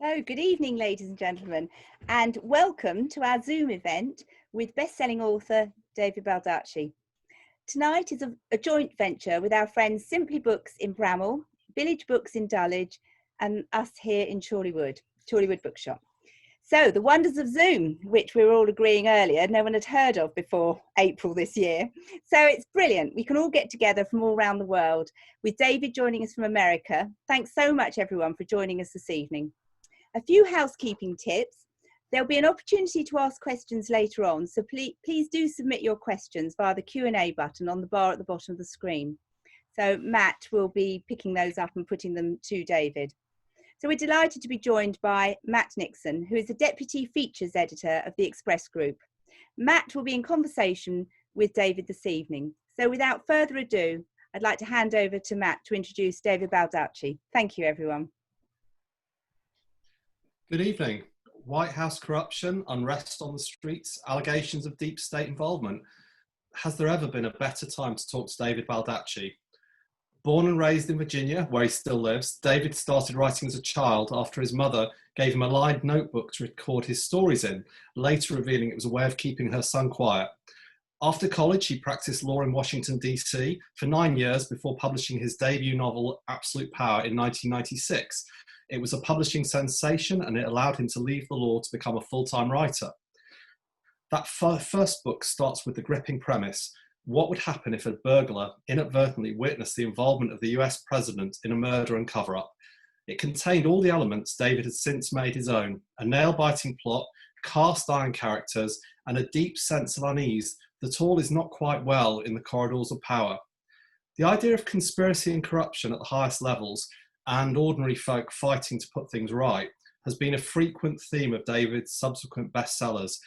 Oh, good evening, ladies and gentlemen, and welcome to our Zoom event with best-selling author David Baldacci. Tonight is a joint venture with our friends Simply Books in Bramall, Village Books in Dulwich, and us here in Chorleywood Bookshop. So, the wonders of Zoom, which we were all agreeing earlier, no one had heard of before April this year. So it's brilliant. We can all get together from all around the world, with David joining us from America. Thanks so much, everyone, for joining us this evening. A few housekeeping tips. There'll be an opportunity to ask questions later on, so please do submit your questions via the Q&A button on the bar at the bottom of the screen. So Matt will be picking those up and putting them to David. So we're delighted to be joined by Matt Nixon, who is the Deputy Features Editor of the Express Group. Matt will be in conversation with David this evening. So without further ado, I'd like to hand over to Matt to introduce David Baldacci. Thank you, everyone. Good evening. White House corruption, unrest on the streets, allegations of deep state involvement. Has there ever been a better time to talk to David Baldacci? Born and raised in Virginia, where he still lives, David started writing as a child after his mother gave him a lined notebook to record his stories in, later revealing it was a way of keeping her son quiet. After college, he practiced law in Washington, D.C. for 9 years before publishing his debut novel, Absolute Power, in 1996. It was a publishing sensation, and it allowed him to leave the law to become a full-time writer. That first book starts with the gripping premise: what would happen if a burglar inadvertently witnessed the involvement of the US president in a murder and cover-up? It contained all the elements David has since made his own: a nail-biting plot, cast-iron characters, and a deep sense of unease that all is not quite well in the corridors of power. The idea of conspiracy and corruption at the highest levels, and ordinary folk fighting to put things right, has been a frequent theme of David's subsequent bestsellers,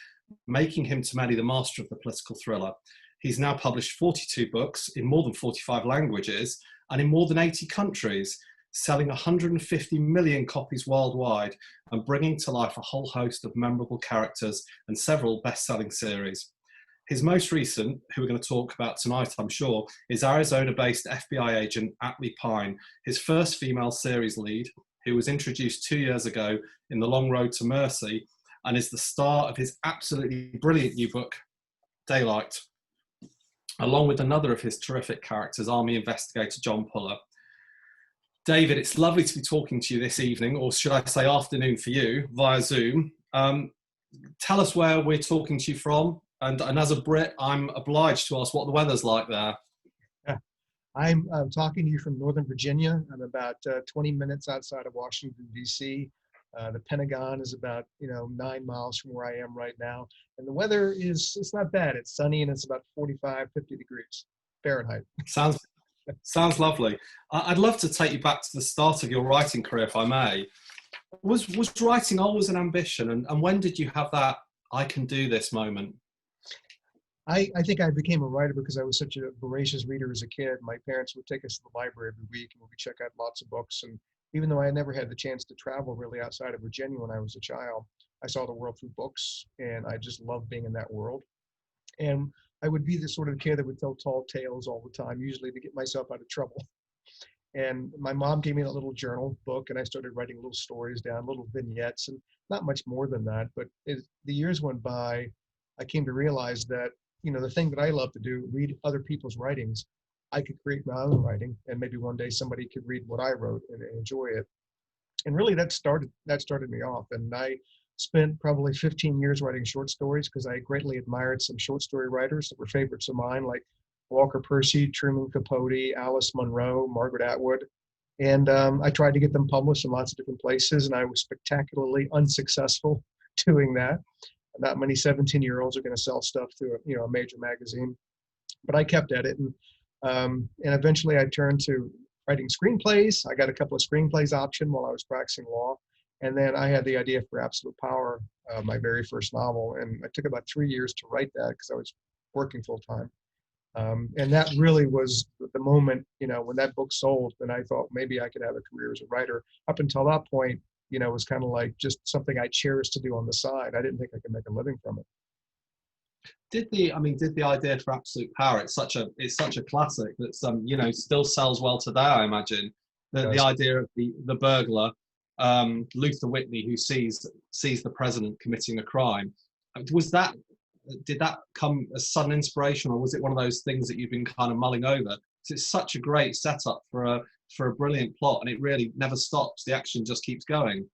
making him to many the master of the political thriller. He's now published 42 books in more than 45 languages and in more than 80 countries, selling 150 million copies worldwide and bringing to life a whole host of memorable characters and several best-selling series. His most recent, who we're going to talk about tonight, I'm sure, is Arizona-based FBI agent Atlee Pine, his first female series lead, who was introduced 2 years ago in The Long Road to Mercy, and is the star of his absolutely brilliant new book, Daylight, along with another of his terrific characters, Army Investigator John Puller. David, it's lovely to be talking to you this evening, or should I say afternoon for you, via Zoom. Tell us where we're talking to you from. And as a Brit, I'm obliged to ask what the weather's like there. I'm talking to you from Northern Virginia. I'm about 20 minutes outside of Washington, D.C. The Pentagon is about 9 miles from where I am right now. And the weather it's not bad. It's sunny and it's about 45, 50 degrees Fahrenheit. Sounds lovely. I'd love to take you back to the start of your writing career, if I may. Was writing always an ambition? And when did you have that I can do this moment? I think I became a writer because I was such a voracious reader as a kid. My parents would take us to the library every week and we would check out lots of books. And even though I never had the chance to travel really outside of Virginia when I was a child, I saw the world through books, and I just loved being in that world. And I would be the sort of kid that would tell tall tales all the time, usually to get myself out of trouble. And my mom gave me a little journal book, and I started writing little stories down, little vignettes, and not much more than that. But as the years went by, I came to realize that the thing that I love to do, read other people's writings, I could create my own writing, and maybe one day somebody could read what I wrote and enjoy it. And really that started me off. And I spent probably 15 years writing short stories because I greatly admired some short story writers that were favorites of mine, like Walker Percy, Truman Capote, Alice Munro, Margaret Atwood. And I tried to get them published in lots of different places, and I was spectacularly unsuccessful doing that. Not many 17-year-olds are going to sell stuff to a major magazine, but I kept at it, and eventually I turned to writing screenplays. I got a couple of screenplays optioned while I was practicing law, and then I had the idea for Absolute Power, my very first novel, and it took about 3 years to write that because I was working full time, and that really was the moment when that book sold. Then I thought maybe I could have a career as a writer. Up until that point, it was kind of like just something I cherished to do on the side. I didn't think I could make a living from it. Did the idea for Absolute Power? It's such a classic that still sells well today. I imagine the idea of the burglar Luther Whitney, who sees the president committing a crime. Did that come as sudden inspiration, or was it one of those things that you've been kind of mulling over? Because it's such a great setup for a brilliant plot, and it really never stops. The action just keeps going.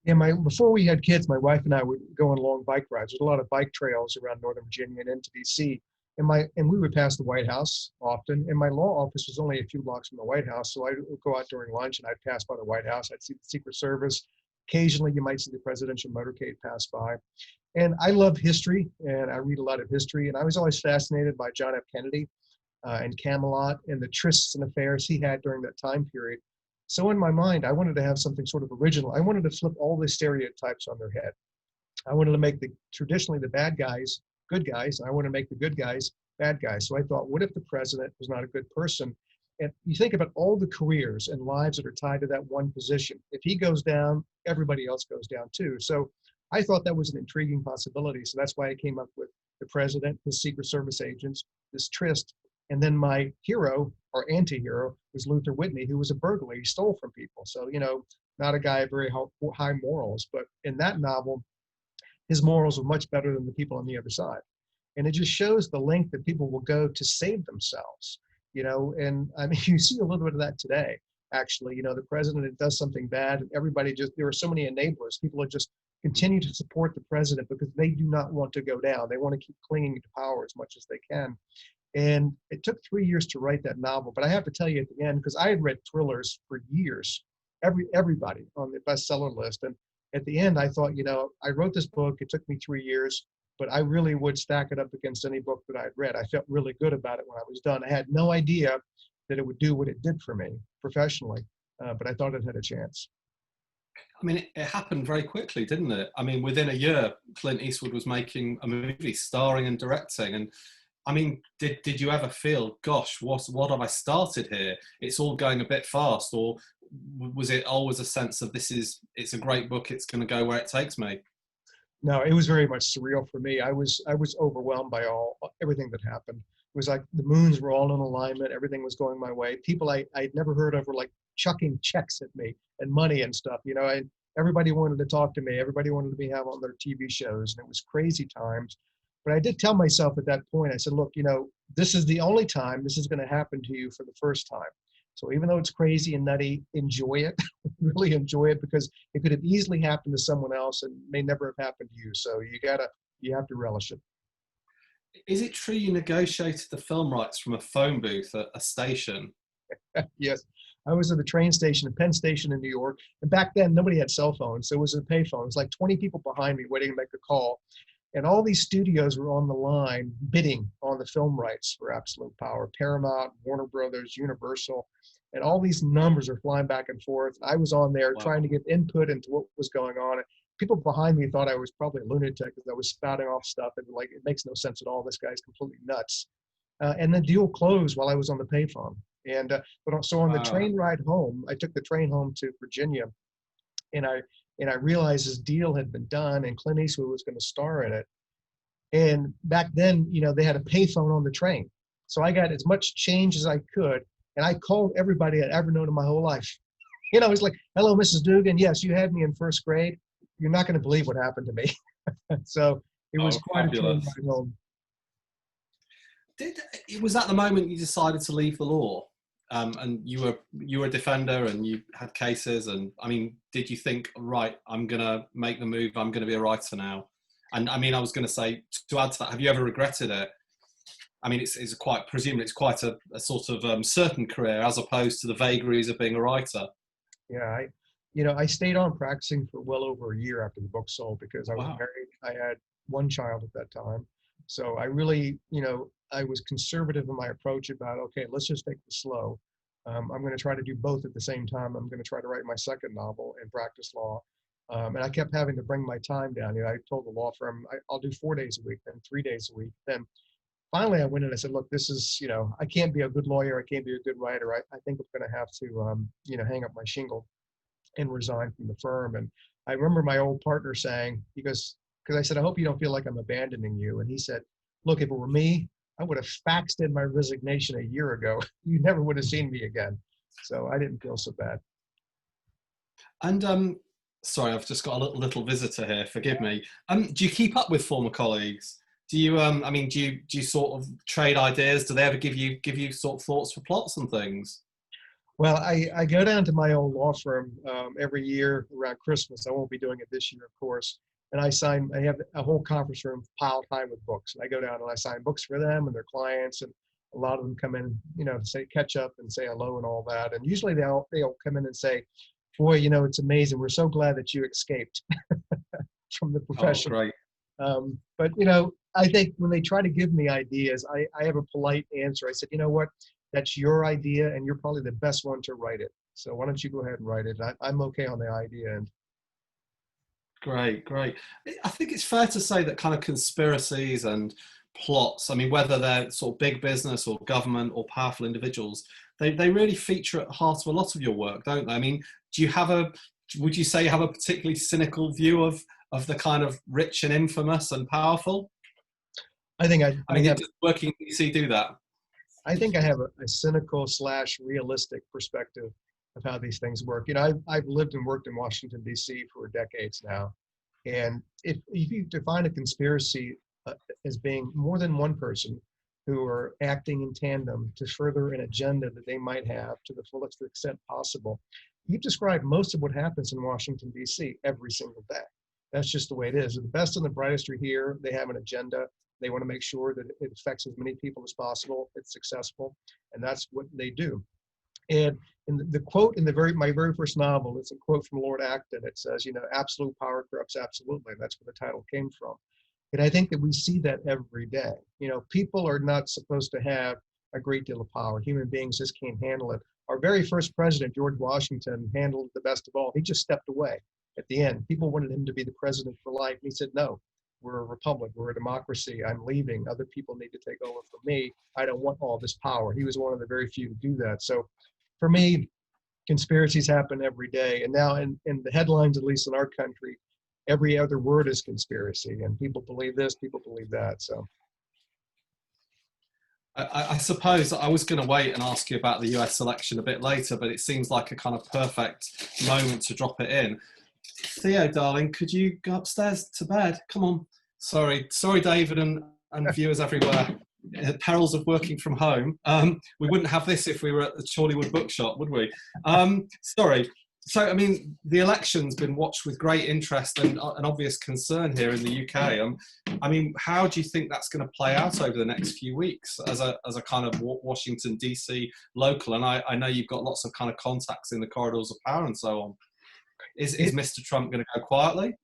Yeah, before we had kids, my wife and I would go on long bike rides. There's a lot of bike trails around Northern Virginia and into DC. And we would pass the White House often. And my law office was only a few blocks from the White House. So I would go out during lunch and I'd pass by the White House. I'd see the Secret Service. Occasionally you might see the presidential motorcade pass by. And I love history and I read a lot of history. And I was always fascinated by John F. Kennedy and Camelot and the trysts and affairs he had during that time period. So in my mind, I wanted to have something sort of original. I wanted to flip all the stereotypes on their head. I wanted to make traditionally the bad guys good guys, and I want to make the good guys bad guys. So I thought, what if the president was not a good person? And you think about all the careers and lives that are tied to that one position. If he goes down, everybody else goes down too. So I thought that was an intriguing possibility. So that's why I came up with the president, his Secret Service agents, this tryst. And then my hero or anti-hero was Luther Whitney, who was a burglar. He stole from people. So, not a guy of very high morals, but in that novel, his morals were much better than the people on the other side. And it just shows the length that people will go to save themselves, and I mean, you see a little bit of that today, actually. The president does something bad and everybody there are so many enablers. People are just continue to support the president because they do not want to go down. They want to keep clinging to power as much as they can. And it took 3 years to write that novel. But I have to tell you at the end, because I had read thrillers for years, everybody on the bestseller list. And at the end, I thought, I wrote this book. It took me 3 years, but I really would stack it up against any book that I'd read. I felt really good about it when I was done. I had no idea that it would do what it did for me professionally, but I thought it had a chance. I mean, it happened very quickly, didn't it? I mean, within a year, Clint Eastwood was making a movie, starring and directing. And I mean, did you ever feel, gosh, what have I started here? It's all going a bit fast, or was it always a sense of it's a great book, it's going to go where it takes me? No, it was very much surreal for me. I was overwhelmed by everything that happened. It was like the moons were all in alignment. Everything was going my way. People I'd never heard of were like chucking checks at me and money and stuff. And everybody wanted to talk to me. Everybody wanted to have on their TV shows, and it was crazy times. But I did tell myself at that point, I said, look, this is the only time this is going to happen to you for the first time. So even though it's crazy and nutty, enjoy it, really enjoy it, because it could have easily happened to someone else and may never have happened to you. So you have to relish it. Is it true you negotiated the film rights from a phone booth at a station? Yes. I was at the train station, at Penn Station in New York. And back then, nobody had cell phones. So it was a payphone. It was like 20 people behind me waiting to make a call. And all these studios were on the line bidding on the film rights for Absolute Power. Paramount, Warner Brothers, Universal, and all these numbers are flying back and forth. I was on there trying to get input into what was going on. People behind me thought I was probably a lunatic because I was spouting off stuff and it makes no sense at all. This guy's completely nuts. And the deal closed while I was on the payphone. And so on the train ride home, I took the train home to Virginia, and I realized this deal had been done and Clint Eastwood was going to star in it. And back then, they had a payphone on the train. So I got as much change as I could. And I called everybody I'd ever known in my whole life. It's like, hello, Mrs. Dugan. Yes, you had me in first grade. You're not going to believe what happened to me. So it was quite fabulous. A train ride home. Was that the moment you decided to leave the law? And you were a defender and you had cases, and I mean, did you think, right, I'm gonna make the move, I'm gonna be a writer now? And I mean, I was gonna say, to add to that, have you ever regretted it? I mean, it's quite a sort of certain career as opposed to the vagaries of being a writer. Yeah, I stayed on practicing for well over a year after the book sold because I was married. I had one child at that time. So I really, I was conservative in my approach about, okay, let's just take it slow. I'm going to try to do both at the same time. I'm going to try to write my second novel and practice law. And I kept having to bring my time down. I told the law firm, I'll do 4 days a week, then 3 days a week. Then finally I went in and I said, look, this is, I can't be a good lawyer. I can't be a good writer. I think I'm going to have to, hang up my shingle and resign from the firm. And I remember my old partner saying, because I said, I hope you don't feel like I'm abandoning you. And he said, look, if it were me, I would have faxed in my resignation a year ago. You never would have seen me again. So I didn't feel so bad. And sorry, I've just got a little visitor here. Forgive me. Do you keep up with former colleagues? Do you I mean, do you sort of trade ideas? Do they ever give you sort of thoughts for plots and things? Well, I go down to my old law firm every year around Christmas. I won't be doing it this year, of course. And I have a whole conference room piled high with books. And I go down and I sign books for them and their clients. And a lot of them come in, to say catch up and say hello and all that. And usually they'll come in and say, boy, it's amazing. We're so glad that you escaped from the Oh, profession. great. But I think when they try to give me ideas, I have a polite answer. I said, you know what? That's your idea, and you're probably the best one to write it. So why don't you go ahead and write it? I'm okay on the idea. And Great, great. I think it's fair to say that kind of conspiracies and plots, I mean, whether they're sort of big business or government or powerful individuals, they really feature at the heart of a lot of your work, don't they? I mean, would you say you have a particularly cynical view of the kind of rich and infamous and powerful? I think I mean, does working in DC do that? I think I have a cynical / realistic perspective of how these things work. I've lived and worked in Washington, D.C. for decades now. And if you define a conspiracy as being more than one person who are acting in tandem to further an agenda that they might have to the fullest extent possible, you've described most of what happens in Washington, D.C. every single day. That's just the way it is. The best and the brightest are here. They have an agenda. They want to make sure that it affects as many people as possible. It's successful, and that's what they do. And in the quote in my very first novel, it's a quote from Lord Acton. It says, absolute power corrupts absolutely. That's where the title came from. And I think that we see that every day. People are not supposed to have a great deal of power. Human beings just can't handle it. Our very first president, George Washington, handled it the best of all. He just stepped away at the end. People wanted him to be the president for life. And he said, no, we're a republic. We're a democracy. I'm leaving. Other people need to take over for me. I don't want all this power. He was one of the very few to do that. So for me, conspiracies happen every day. And now in the headlines, at least in our country, every other word is conspiracy. And people believe this, people believe that. So I suppose I was going to wait and ask you about the US election a bit later, but it seems like a kind of perfect moment to drop it in. Theo, darling, could you go upstairs to bed? Come on. Sorry, David and viewers everywhere. Perils of working from home. We wouldn't have this if we were at the Chorleywood Bookshop, would we? Sorry. So, I mean, the election's been watched with great interest and an obvious concern here in the UK. I mean, how do you think that's going to play out over the next few weeks as a kind of Washington, D.C. local? And I know you've got lots of kind of contacts in the corridors of power and so on. Is Mr. Trump going to go quietly?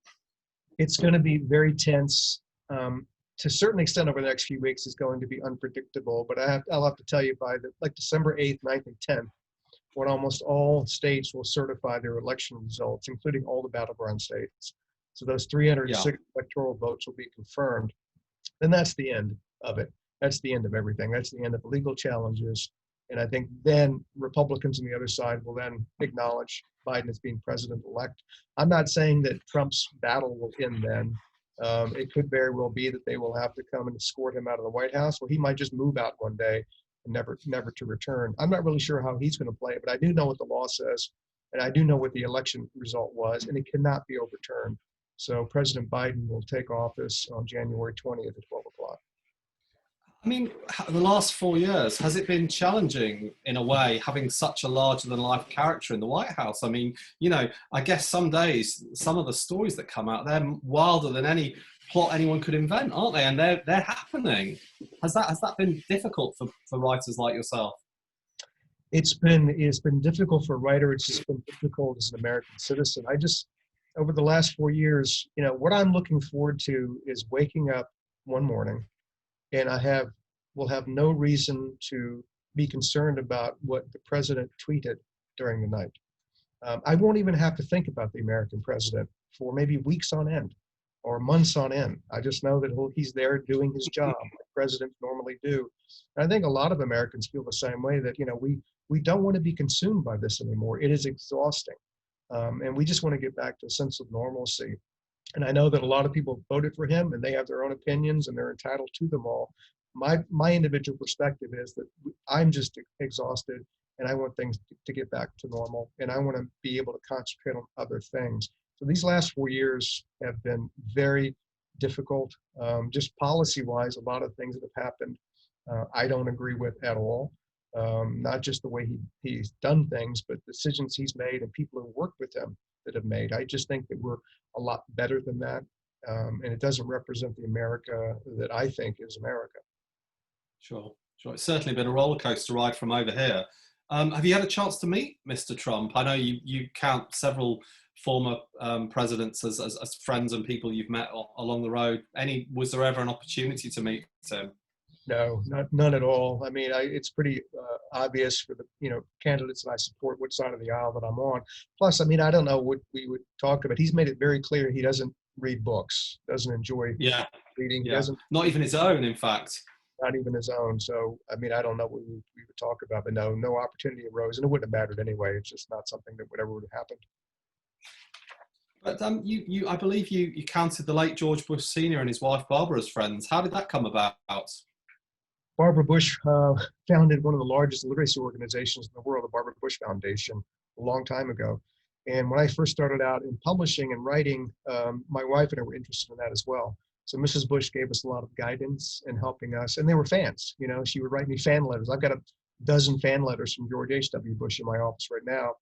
It's going to be very tense. To a certain extent over the next few weeks is going to be unpredictable, but I'll have to tell you by December 8th, 9th, and 10th, when almost all states will certify their election results, including all the battleground states. So those 306 electoral votes will be confirmed. Then that's the end of it. That's the end of everything. That's the end of legal challenges. And I think then Republicans on the other side will then acknowledge Biden as being president-elect. I'm not saying that Trump's battle will end then. It could very well be that they will have to come and escort him out of the White House, or he might just move out one day and never to return. I'm not really sure how he's going to play it, but I do know what the law says, and I do know what the election result was, and it cannot be overturned. So President Biden will take office on January 20th at 12 o'clock. I mean, the last 4 years, has it been challenging in a way, having such a larger than life character in the White House? I mean, I guess some days, some of the stories that come out, they're wilder than any plot anyone could invent, aren't they? And they're happening. Has that been difficult for writers like yourself? It's been difficult for a writer. It's just been difficult as an American citizen. Over the last 4 years, what I'm looking forward to is waking up one morning and will have no reason to be concerned about what the president tweeted during the night. I won't even have to think about the American president for maybe weeks on end or months on end. I just know that he's there doing his job like presidents normally do. And I think a lot of Americans feel the same way, that we don't want to be consumed by this anymore. It is exhausting. And we just want to get back to a sense of normalcy. And I know that a lot of people voted for him and they have their own opinions and they're entitled to them all. My individual perspective is that I'm just exhausted, and I want things to get back to normal, and I want to be able to concentrate on other things. So these last 4 years have been very difficult. Just policy-wise, a lot of things that have happened I don't agree with at all. Not just the way he's done things, but decisions he's made and people who work with him that have made. I just think that we're a lot better than that. And it doesn't represent the America that I think is America. Sure. It's certainly been a roller coaster ride from over here. Have you had a chance to meet Mr. Trump? I know you count several former presidents as friends and people you've met along the road. Was there ever an opportunity to meet him? No, none at all. I mean, it's pretty obvious for the candidates that I support which side of the aisle that I'm on. Plus, I mean, I don't know what we would talk about. He's made it very clear he doesn't read books, doesn't enjoy reading. Yeah. Doesn't, not even his own, in fact. Not even his own. So, I mean, I don't know what we would talk about, but no opportunity arose, and it wouldn't have mattered anyway. It's just not something that would have happened. But I believe you counted the late George Bush Sr. and his wife Barbara as friends. How did that come about? Barbara Bush founded one of the largest literacy organizations in the world, the Barbara Bush Foundation, a long time ago. And when I first started out in publishing and writing, my wife and I were interested in that as well. So Mrs. Bush gave us a lot of guidance and helping us, and they were fans. She would write me fan letters. I've got a dozen fan letters from George H.W. Bush in my office right now.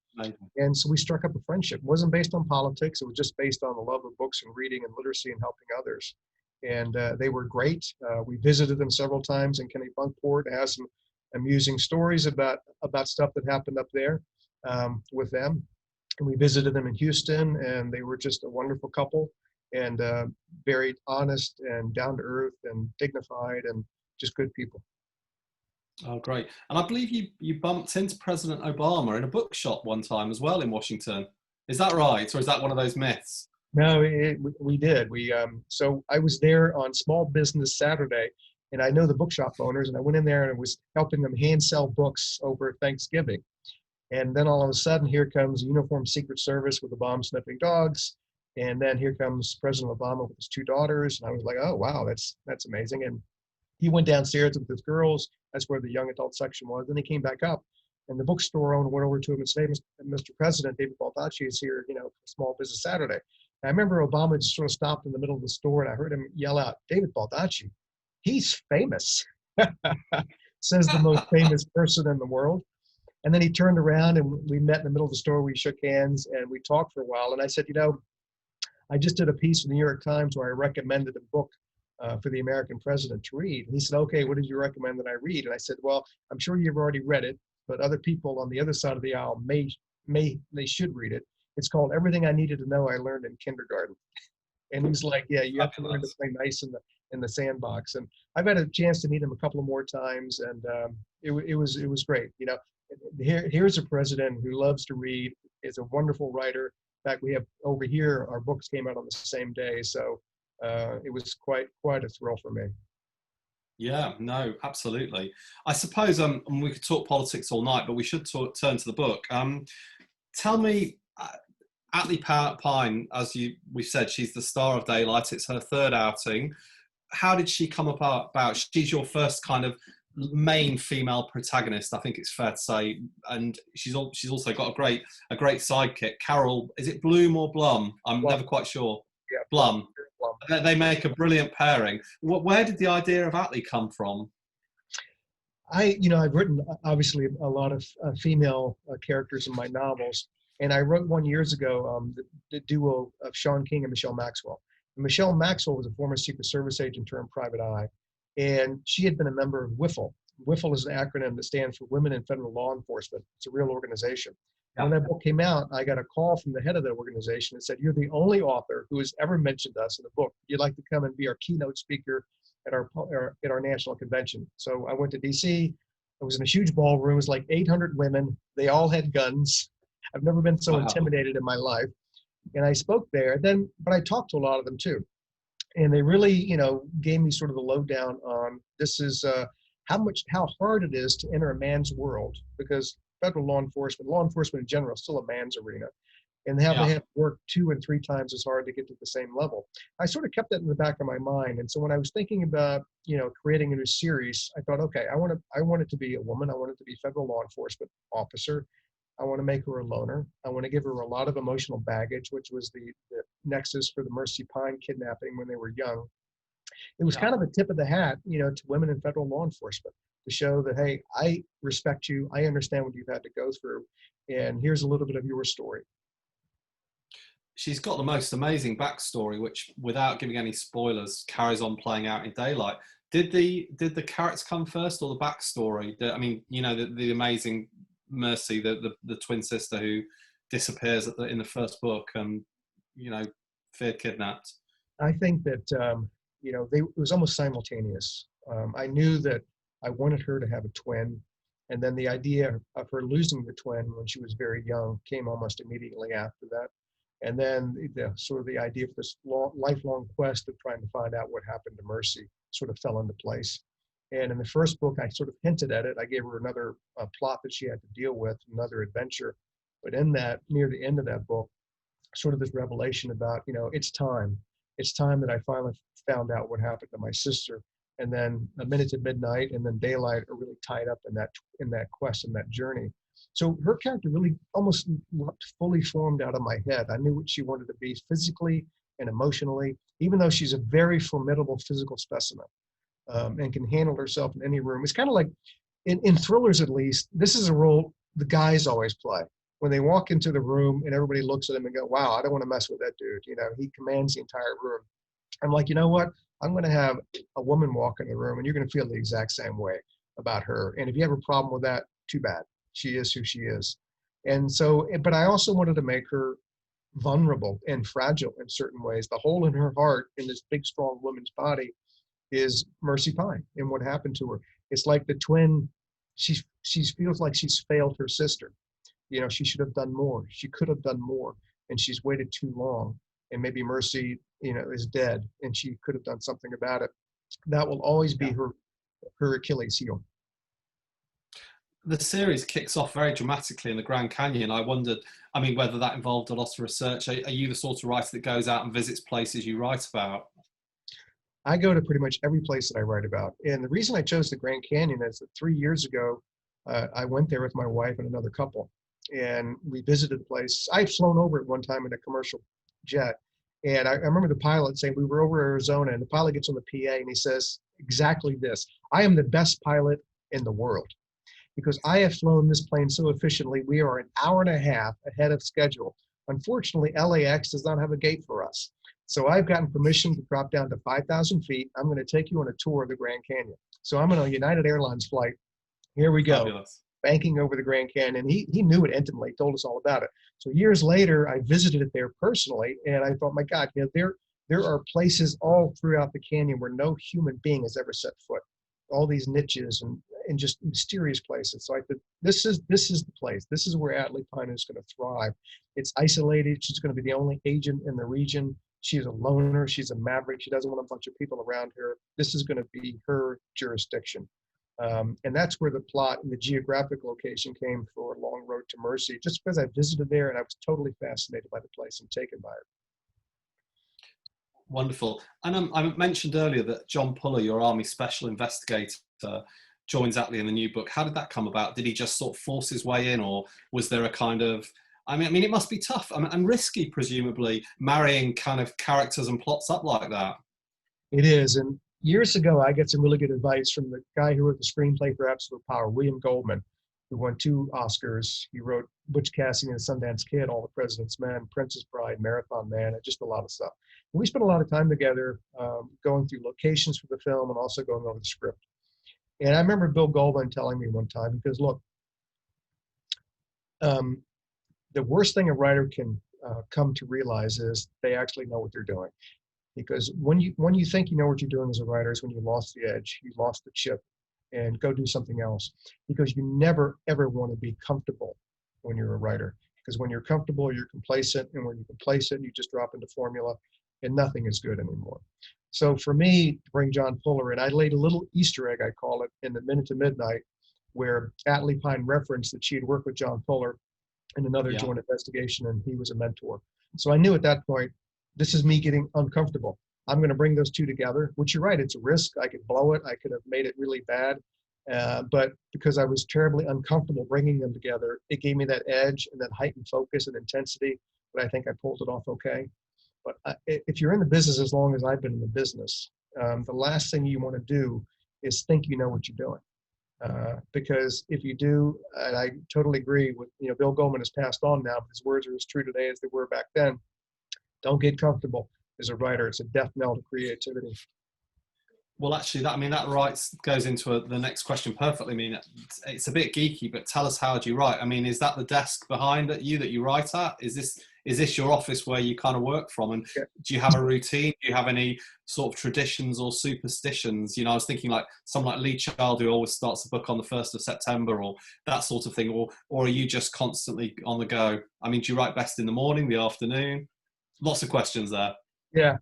And so we struck up a friendship. It wasn't based on politics. It was just based on the love of books and reading and literacy and helping others. And they were great. We visited them several times in Kennebunkport, has some amusing stories about stuff that happened up there with them. And we visited them in Houston, and they were just a wonderful couple, and very honest and down to earth and dignified and just good people. Oh, great. And I believe you bumped into President Obama in a bookshop one time as well in Washington. Is that right? Or is that one of those myths? No, we did. So I was there on Small Business Saturday, and I know the bookshop owners, and I went in there and was helping them hand sell books over Thanksgiving. And then all of a sudden, here comes a uniformed Secret Service with the bomb-sniffing dogs. And then here comes President Obama with his two daughters. And I was like, oh, wow, that's amazing. And he went downstairs with his girls. That's where the young adult section was. Then he came back up, and the bookstore owner went over to him and said, Mr. President, David Baldacci is here, for Small Business Saturday. And I remember Obama just sort of stopped in the middle of the store, and I heard him yell out, David Baldacci, he's famous. Says the most famous person in the world. And then he turned around, and we met in the middle of the store. We shook hands, and we talked for a while. And I said, I just did a piece in the New York Times where I recommended a book for the American president to read. And he said, okay, what did you recommend that I read? And I said, well, I'm sure you've already read it, but other people on the other side of the aisle they should read it. It's called Everything I Needed to Know I Learned in Kindergarten. And he's like, yeah, you have to learn to play nice in the sandbox. And I've had a chance to meet him a couple of more times, and it was great. Here's a president who loves to read, is a wonderful writer. In fact, we have over here, our books came out on the same day. So it was quite a thrill for me. Yeah, no, absolutely. I suppose we could talk politics all night, but we should turn to the book. Tell me, Atlee Pine, as we said, she's the star of Daylight. It's her third outing. How did she come about? She's your first kind of main female protagonist, I think it's fair to say, and she's also got a great sidekick, Carol. Is it Bloom or Blum? I'm never quite sure. Yeah, Blum. They make a brilliant pairing. Where did the idea of Atlee come from? I've written obviously a lot of female characters in my novels, and I wrote one years ago the duo of Sean King and Michelle Maxwell. And Michelle Maxwell was a former Secret Service agent turned private eye, and she had been a member of WIFL. WIFL is an acronym that stands for Women in Federal Law Enforcement. It's a real organization. Yeah. When that book came out, I got a call from the head of that organization that said, you're the only author who has ever mentioned us in a book. You'd like to come and be our keynote speaker at our national convention. So I went to DC. I was in a huge ballroom. It was like 800 women. They all had guns. I've never been so intimidated in my life. And I spoke there. But I talked to a lot of them too. And they really, gave me sort of the lowdown on this is how hard it is to enter a man's world, because federal law enforcement in general is still a man's arena. and have Yeah. they have to work 2 and 3 times as hard to get to the same level. I sort of kept that in the back of my mind. And so when I was thinking about, creating a new series, I thought, okay, I want it to be a woman. I want it to be federal law enforcement officer. I want to make her a loner. I want to give her a lot of emotional baggage, which was the nexus for the Mercy Pine kidnapping when they were young. It was Yeah. kind of a tip of the hat, to women in federal law enforcement to show that, hey, I respect you. I understand what you've had to go through. And here's a little bit of your story. She's got the most amazing backstory, which, without giving any spoilers, carries on playing out in daylight. Did the characters come first or the backstory? The amazing Mercy, the twin sister who disappears in the first book and feared kidnapped. I think that, it was almost simultaneous. I knew that I wanted her to have a twin. And then the idea of her losing the twin when she was very young came almost immediately after that. And then the idea of this lifelong quest of trying to find out what happened to Mercy sort of fell into place. And in the first book, I sort of hinted at it. I gave her another plot that she had to deal with, another adventure. But in that, near the end of that book, sort of this revelation about, it's time. It's time that I finally found out what happened to my sister. And then A Minute to Midnight and then Daylight are really tied up in that quest and that journey. So her character really almost fully formed out of my head. I knew what she wanted to be physically and emotionally, even though she's a very formidable physical specimen, and can handle herself in any room. It's kind of like in thrillers, at least, this is a role the guys always play. When they walk into the room and everybody looks at him and go, wow, I don't want to mess with that dude. He commands the entire room. I'm like, you know what? I'm going to have a woman walk in the room and you're going to feel the exact same way about her. And if you have a problem with that, too bad. She is who she is. And so, but I also wanted to make her vulnerable and fragile in certain ways. The hole in her heart in this big, strong woman's body is Mercy Pine and what happened to her. It's like the twin, she feels like she's failed her sister. She should have done more. She could have done more, and she's waited too long. And maybe Mercy, is dead, and she could have done something about it. That will always be her Achilles heel. The series kicks off very dramatically in the Grand Canyon. I wondered, whether that involved a lot of research. Are you the sort of writer that goes out and visits places you write about? I go to pretty much every place that I write about. And the reason I chose the Grand Canyon is that 3 years ago, I went there with my wife and another couple. And we visited the place. I'd flown over it one time in a commercial jet. And I remember the pilot saying, we were over Arizona, and the pilot gets on the PA and he says exactly this: I am the best pilot in the world because I have flown this plane so efficiently. We are an hour and a half ahead of schedule. Unfortunately, LAX does not have a gate for us. So I've gotten permission to drop down to 5,000 feet. I'm going to take you on a tour of the Grand Canyon. So I'm on a United Airlines flight. Here we go. Fabulous. Banking over the Grand Canyon. He knew it intimately, told us all about it. So years later, I visited it there personally, and I thought, my God, there are places all throughout the canyon where no human being has ever set foot. All these niches and just mysterious places. So I thought, this is the place. This is where Atlee Pine is going to thrive. It's isolated. She's going to be the only agent in the region. She's a loner. She's a maverick. She doesn't want a bunch of people around her. This is going to be her jurisdiction. And that's where the plot and the geographic location came for Long Road to Mercy, just because I visited there and I was totally fascinated by the place and taken by it. Wonderful. And I mentioned earlier that John Puller, your Army Special Investigator, joins Atlee in the new book. How did that come about? Did he just sort of force his way in, or was there a kind of, it must be tough and risky, presumably, marrying kind of characters and plots up like that. It is. And years ago, I got some really good advice from the guy who wrote the screenplay for Absolute Power, William Goldman, who won 2 Oscars. He wrote Butch Cassidy and the Sundance Kid, All the President's Men, Princess Bride, Marathon Man, and just a lot of stuff. And we spent a lot of time together going through locations for the film and also going over the script. And I remember Bill Goldman telling me one time, because look, the worst thing a writer can come to realize is they actually know what they're doing. Because when you think you know what you're doing as a writer is when you lost the edge, you lost the chip, and go do something else. Because you never, ever want to be comfortable when you're a writer. Because when you're comfortable, you're complacent. And when you're complacent, you just drop into formula and nothing is good anymore. So for me, to bring John Puller in, I laid a little Easter egg, I call it, in The Minute to Midnight, where Atlee Pine referenced that she had worked with John Puller in another Yeah. joint investigation, and he was a mentor. So I knew at that point, this is me getting uncomfortable. I'm going to bring those two together, which you're right, it's a risk. I could blow it. I could have made it really bad. But because I was terribly uncomfortable bringing them together, it gave me that edge and that heightened focus and intensity. But I think I pulled it off okay. But if you're in the business as long as I've been in the business, the last thing you want to do is think you know what you're doing. Because if you do, and I totally agree with, Bill Goldman has passed on now, but his words are as true today as they were back then. Don't get comfortable as a writer. It's a death knell to creativity. Well, actually, that goes into the next question perfectly. I mean, it's a bit geeky, but tell us, how do you write? I mean, is that the desk behind you that you write at? Is this your office where you kind of work from? And do you have a routine? Do you have any sort of traditions or superstitions? I was thinking like someone like Lee Child, who always starts a book on the 1st of September, or that sort of thing, or are you just constantly on the go? I mean, do you write best in the morning, the afternoon? Lots of questions there. Yeah.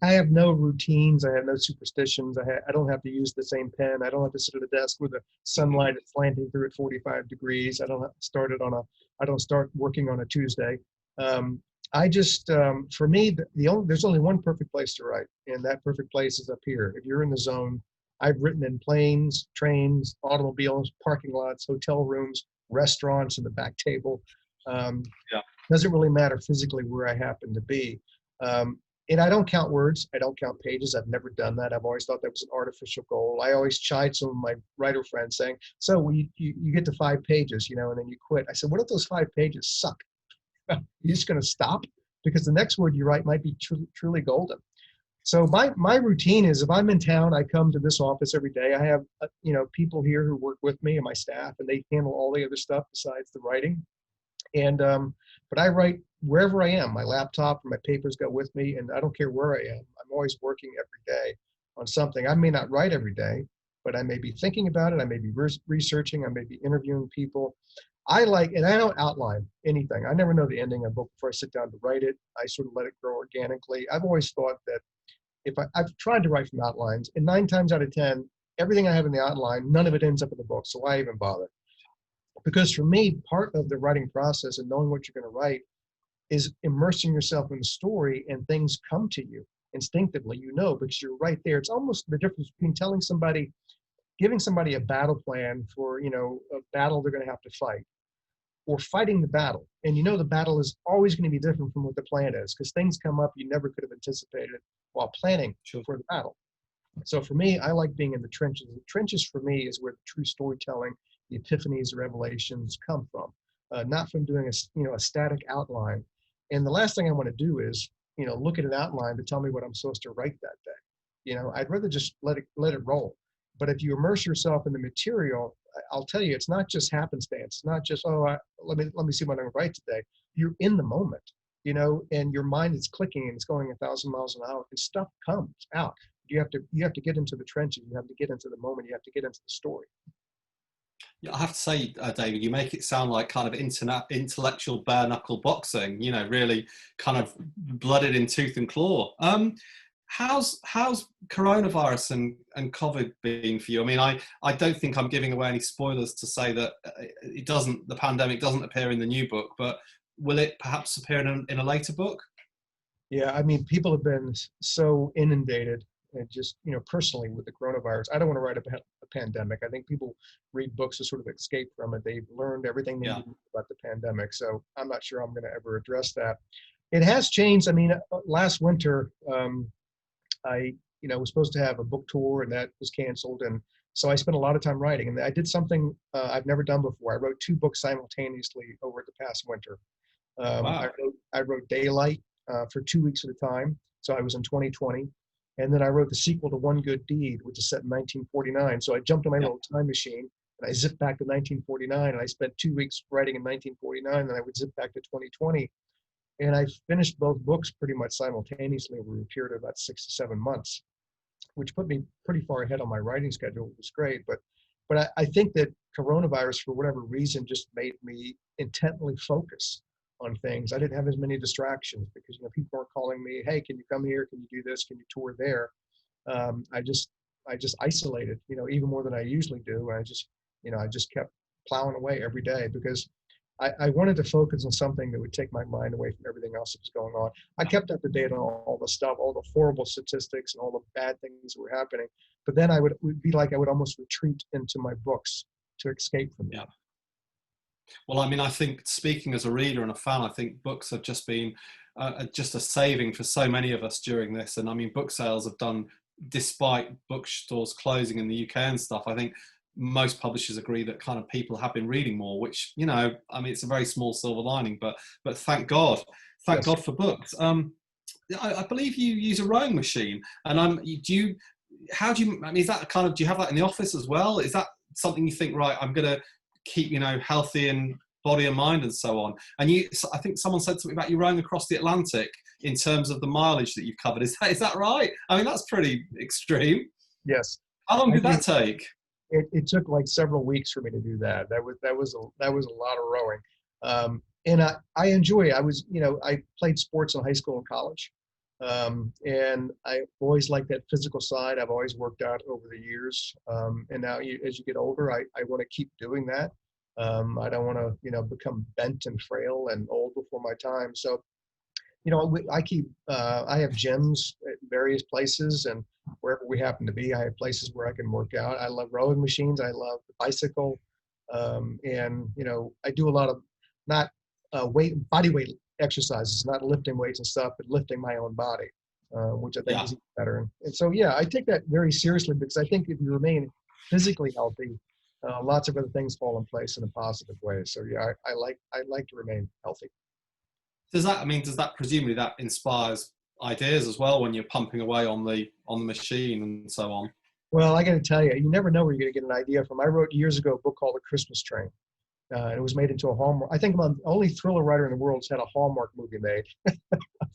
I have no routines. I have no superstitions. I don't have to use the same pen. I don't have to sit at a desk with the sunlight slanting through at 45 degrees. I don't start working on a Tuesday. I just, for me, there's only one perfect place to write, and that perfect place is up here. If you're in the zone, I've written in planes, trains, automobiles, parking lots, hotel rooms, restaurants, in the back table. Doesn't really matter physically where I happen to be. And I don't count words. I don't count pages. I've never done that. I've always thought that was an artificial goal. I always chide some of my writer friends saying, so you get to 5 pages, and then you quit. I said, what if those 5 pages suck? You're just going to stop? Because the next word you write might be truly golden. So my routine is, if I'm in town, I come to this office every day. I have, people here who work with me and my staff, and they handle all the other stuff besides the writing. And, but I write wherever I am. My laptop and my papers go with me, and I don't care where I am. I'm always working every day on something. I may not write every day, but I may be thinking about it. I may be researching. I may be interviewing people. And I don't outline anything. I never know the ending of a book before I sit down to write it. I sort of let it grow organically. I've always thought that I've tried to write from outlines, and 9 times out of 10, everything I have in the outline, none of it ends up in the book. So why even bother? Because for me, part of the writing process and knowing what you're going to write is immersing yourself in the story, and things come to you instinctively, because you're right there. It's almost the difference between giving somebody a battle plan for, a battle they're going to have to fight, or fighting the battle. And the battle is always going to be different from what the plan is, because things come up you never could have anticipated while planning for the battle. So for me, I like being in the trenches. The trenches for me is where the true storytelling, the epiphanies, the revelations come from, not from doing a static outline. And the last thing I want to do is, look at an outline to tell me what I'm supposed to write that day. I'd rather just let it roll. But if you immerse yourself in the material, I'll tell you, it's not just happenstance. It's not just, let me see what I'm going to write today. You're in the moment, and your mind is clicking and it's going 1,000 miles an hour, and stuff comes out. You have to get into the trenches. You have to get into the moment. You have to get into the story. Yeah, I have to say, David, you make it sound like kind of intellectual bare knuckle boxing. Really kind of blooded in tooth and claw. How's coronavirus and COVID been for you? I mean, I don't think I'm giving away any spoilers to say that the pandemic doesn't appear in the new book, but will it perhaps appear in a later book? Yeah, I mean, people have been so inundated, and just, personally with the coronavirus. I don't want to write about a pandemic. I think people read books to sort of escape from it. They've learned everything they need about the pandemic. So I'm not sure I'm going to ever address that. It has changed. I mean, last winter, I was supposed to have a book tour, and that was canceled. And so I spent a lot of time writing, and I did something I've never done before. I wrote 2 books simultaneously over the past winter. Wow. I wrote Daylight for 2 weeks at a time. So I was in 2020. And then I wrote the sequel to One Good Deed, which is set in 1949. So I jumped on my little time machine, and I zipped back to 1949, and I spent 2 weeks writing in 1949, and I would zip back to 2020. And I finished both books pretty much simultaneously over a period of about 6 to 7 months, which put me pretty far ahead on my writing schedule. It was great. But I think that coronavirus, for whatever reason, just made me intently focus on things. I didn't have as many distractions because, people weren't calling me, hey, can you come here? Can you do this? Can you tour there? I just isolated, even more than I usually do. I just kept plowing away every day, because I wanted to focus on something that would take my mind away from everything else that was going on. I kept up to date on all the stuff, all the horrible statistics and all the bad things that were happening. But then it would be like I would almost retreat into my books to escape from that. Well, I mean, I think speaking as a reader and a fan, I think books have just been just a saving for so many of us during this. And I mean, book sales have done, despite bookstores closing in the UK and stuff, I think most publishers agree that kind of people have been reading more, which, you know, I mean, it's a very small silver lining, but thank God God for books. I believe you use a rowing machine, and I mean, is that kind of, do you have that in the office as well? Is that something you think, right, I'm going to keep, you know, healthy in body and mind and so on? And I think someone said something about you rowing across the Atlantic in terms of the mileage that you've covered. Is that right? I mean, that's pretty extreme. Yes. How long did that take? It took like several weeks for me to do that. That was a lot of rowing. And I enjoy it. I played sports in high school and college. And I always liked that physical side. I've always worked out over the years. And now as you get older, I want to keep doing that. I don't want to, become bent and frail and old before my time. So, I have gyms at various places, and wherever we happen to be, I have places where I can work out. I love rowing machines. I love the bicycle. And, I do a lot of not body weight exercises, not lifting weights and stuff, but lifting my own body, which I think is better. And so, I take that very seriously, because I think if you remain physically healthy, lots of other things fall in place in a positive way. So I like to remain healthy. Does that presumably that inspires ideas as well when you're pumping away on the machine and so on? Well, I got to tell you, you never know where you're going to get an idea from. I wrote years ago a book called The Christmas Train. It was made into a Hallmark. I think I'm the only thriller writer in the world who's had a Hallmark movie made.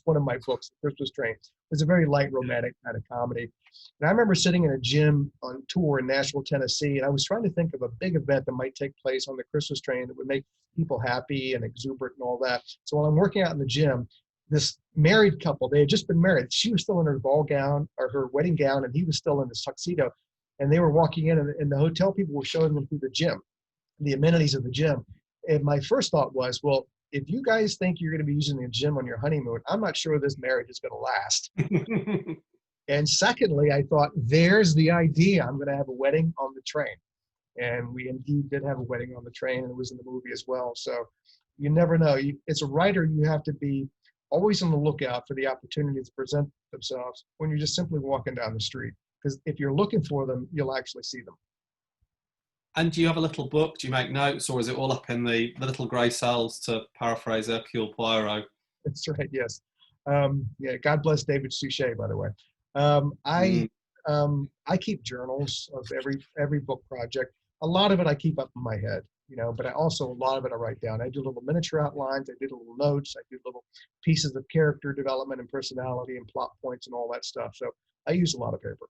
One of my books, The Christmas Train. It's a very light, romantic kind of comedy. And I remember sitting in a gym on tour in Nashville, Tennessee, and I was trying to think of a big event that might take place on the Christmas train that would make people happy and exuberant and all that. So while I'm working out in the gym, this married couple, they had just been married. She was still in her ball gown or her wedding gown, and he was still in his tuxedo. And they were walking in, and the hotel people were showing them through the gym, the amenities of the gym. And my first thought was, well, if you guys think you're going to be using the gym on your honeymoon, I'm not sure this marriage is going to last. And secondly, I thought, there's the idea. I'm going to have a wedding on the train. And we indeed did have a wedding on the train, and it was in the movie as well. So you never know. As a writer, you have to be always on the lookout for the opportunities to present themselves when you're just simply walking down the street. Because if you're looking for them, you'll actually see them. And do you have a little book? Do you make notes, or is it all up in the little grey cells, to paraphrase Hercule Poirot? That's right, yes. God bless David Suchet, by the way. I keep journals of every book project. A lot of it I keep up in my head, but a lot of it I write down. I do little miniature outlines, I do little notes, I do little pieces of character development and personality and plot points and all that stuff. So I use a lot of paper.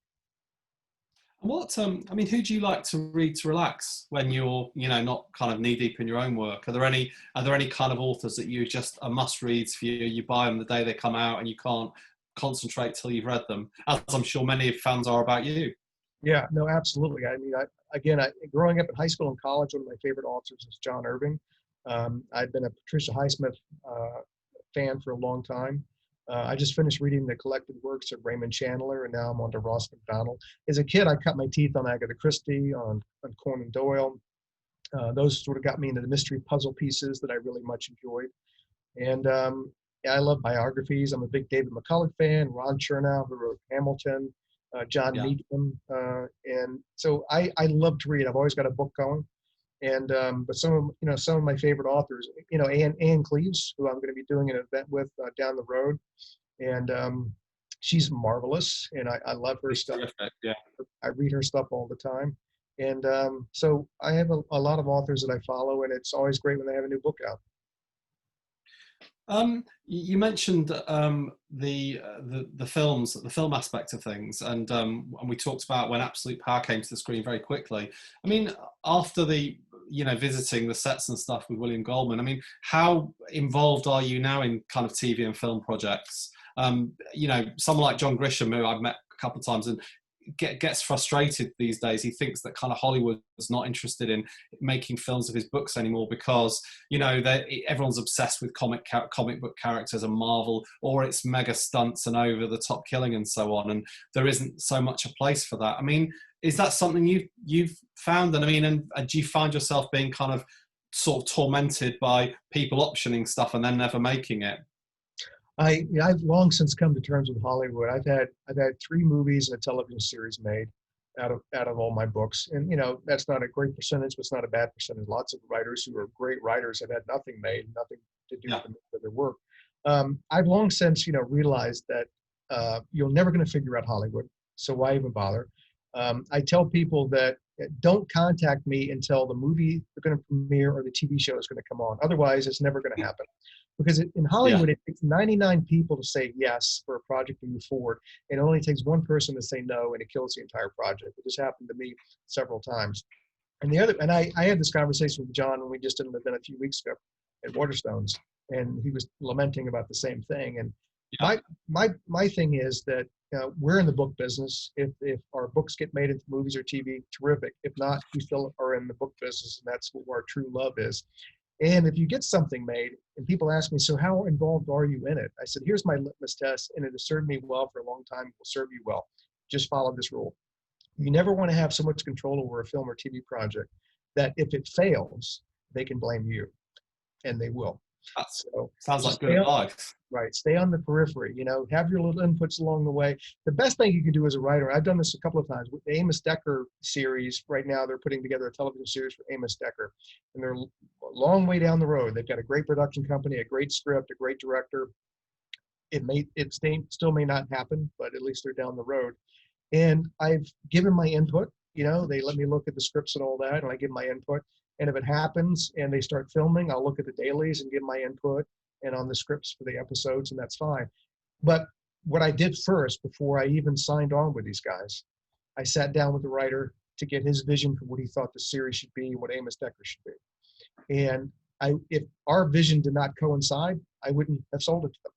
Who do you like to read to relax when you're, not kind of knee deep in your own work? Are there any kind of authors that you just are must reads for you? You buy them the day they come out and you can't concentrate till you've read them, as I'm sure many fans are about you. Yeah, no, absolutely. I mean, growing up in high school and college, one of my favorite authors is John Irving. I've been a Patricia Highsmith fan for a long time. I just finished reading the collected works of Raymond Chandler, and now I'm on to Ross MacDonald. As a kid, I cut my teeth on Agatha Christie, on Conan Doyle. Those sort of got me into the mystery puzzle pieces that I really much enjoyed. And I love biographies. I'm a big David McCullough fan, Ron Chernow, who wrote Hamilton, John Meacham. And so I love to read. I've always got a book going. And but some of my favorite authors, Anne Cleves, who I'm going to be doing an event with down the road, and she's marvelous, and I love her stuff. Yeah. I read her stuff all the time, and so I have a lot of authors that I follow, and it's always great when they have a new book out. You mentioned the film aspect of things, and we talked about when Absolute Power came to the screen very quickly. I mean, after visiting the sets and stuff with William Goldman, I mean, how involved are you now in kind of TV and film projects? Someone like John Grisham, who I've met a couple of times, and gets frustrated these days. He thinks that kind of Hollywood's not interested in making films of his books anymore because, you know, everyone's obsessed with comic book characters and Marvel, or it's mega stunts and over the top killing and so on, and there isn't so much a place for that. I mean, is that something you've found? And I mean, and do you find yourself being kind of sort of tormented by people optioning stuff and then never making it? I've long since come to terms with Hollywood. I've had 3 movies and a television series made out of all my books, and you know that's not a great percentage, but it's not a bad percentage. Lots of writers who are great writers have had nothing made, nothing to do with their work. I've long since realized that you're never going to figure out Hollywood, so why even bother? I tell people that don't contact me until the movie is going to premiere or the TV show is going to come on. Otherwise, it's never going to happen. Because in Hollywood, it takes 99 people to say yes for a project to move forward. It only takes one person to say no, and it kills the entire project. It just happened to me several times. And I had this conversation with John when we just did an event a few weeks ago at Waterstones, and he was lamenting about the same thing. And my thing is that we're in the book business. If our books get made into movies or TV, terrific. If not, we still are in the book business, and that's what our true love is. And if you get something made and people ask me, so how involved are you in it? I said, here's my litmus test, and it has served me well for a long time. It will serve you well. Just follow this rule. You never want to have so much control over a film or TV project that if it fails, they can blame you, and they will. Sounds like good advice. Right. Stay on the periphery, have your little inputs along the way. The best thing you can do as a writer, I've done this a couple of times with the Amos Decker series. Right now, they're putting together a television series for Amos Decker, and they're a long way down the road. They've got a great production company, a great script, a great director. It still may not happen, but at least they're down the road. And I've given my input. They let me look at the scripts and all that, and I give my input. And if it happens and they start filming, I'll look at the dailies and give my input and on the scripts for the episodes, and that's fine. But what I did first, before I even signed on with these guys, I sat down with the writer to get his vision for what he thought the series should be, what Amos Decker should be. And if our vision did not coincide, I wouldn't have sold it to them.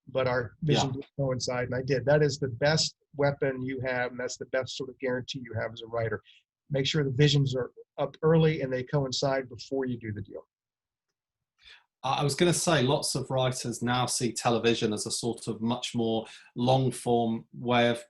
But our vision did coincide, and I did. That is the best weapon you have, and that's the best sort of guarantee you have as a writer. Make sure the visions are up early and they coincide before you do the deal. I was going to say, lots of writers now see television as a sort of much more long-form way of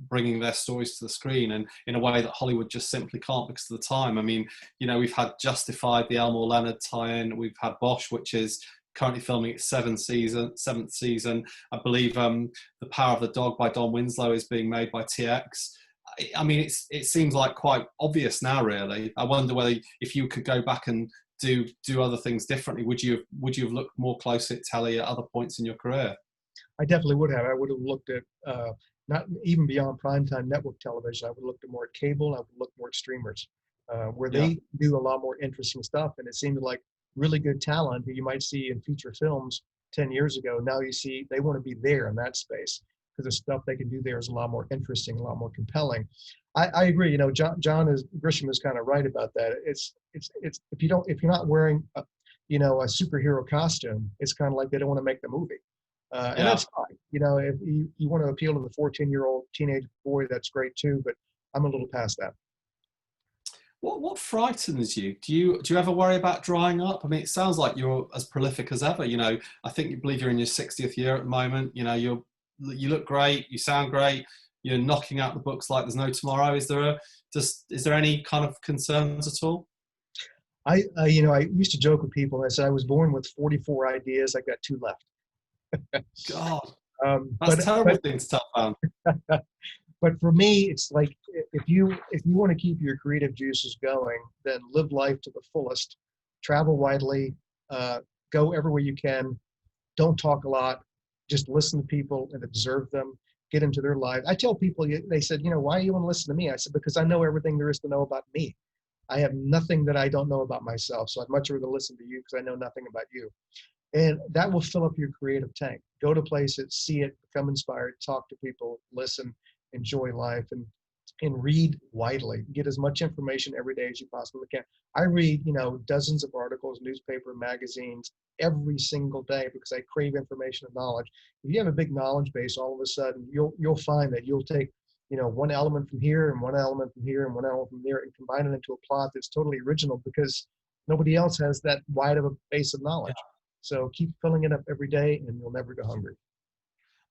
bringing their stories to the screen, and in a way that Hollywood just simply can't because of the time. I mean, we've had Justified, the Elmore Leonard tie-in. We've had Bosch, which is currently filming its 7th season. I believe The Power of the Dog by Don Winslow is being made by TX. I mean, it seems like quite obvious now, really. I wonder whether if you could go back and do other things differently, would you have looked more closely at telly at other points in your career? I definitely would have. I would have looked at not even beyond primetime network television. I would have looked at more at cable. I would look more at streamers, where they do a lot more interesting stuff. And it seemed like really good talent who you might see in feature films 10 years ago. Now you see they want to be there in that space, because the stuff they can do there is a lot more interesting, a lot more compelling. I agree. John Grisham is kind of right about that. It's if you're not wearing a superhero costume, it's kind of like they don't want to make the movie, and that's fine. If you want to appeal to the 14-year-old teenage boy, that's great too. But I'm a little past that. What frightens you? Do you ever worry about drying up? I mean, it sounds like you're as prolific as ever. I think you believe you're in your 60th year at the moment. You look great. You sound great. You're knocking out the books like there's no tomorrow. Is there any kind of concerns at all? I used to joke with people. I said I was born with 44 ideas. I got 2 left. God, that's a terrible thing to tell them. But for me, it's like if you want to keep your creative juices going, then live life to the fullest. Travel widely. Go everywhere you can. Don't talk a lot. Just listen to people and observe them. Get into their lives. I tell people, they said, why do you want to listen to me? I said, because I know everything there is to know about me. I have nothing that I don't know about myself. So I'd much rather listen to you because I know nothing about you. And that will fill up your creative tank. Go to places, see it, become inspired, talk to people, listen, enjoy life, and read widely. Get as much information every day as you possibly can. I read, dozens of articles, newspaper, magazines, every single day because I crave information and knowledge. If you have a big knowledge base, all of a sudden you'll find that you'll take one element from here and one element from here and one element from there, and combine it into a plot that's totally original, because nobody else has that wide of a base of knowledge. So keep filling it up every day and you'll never go hungry.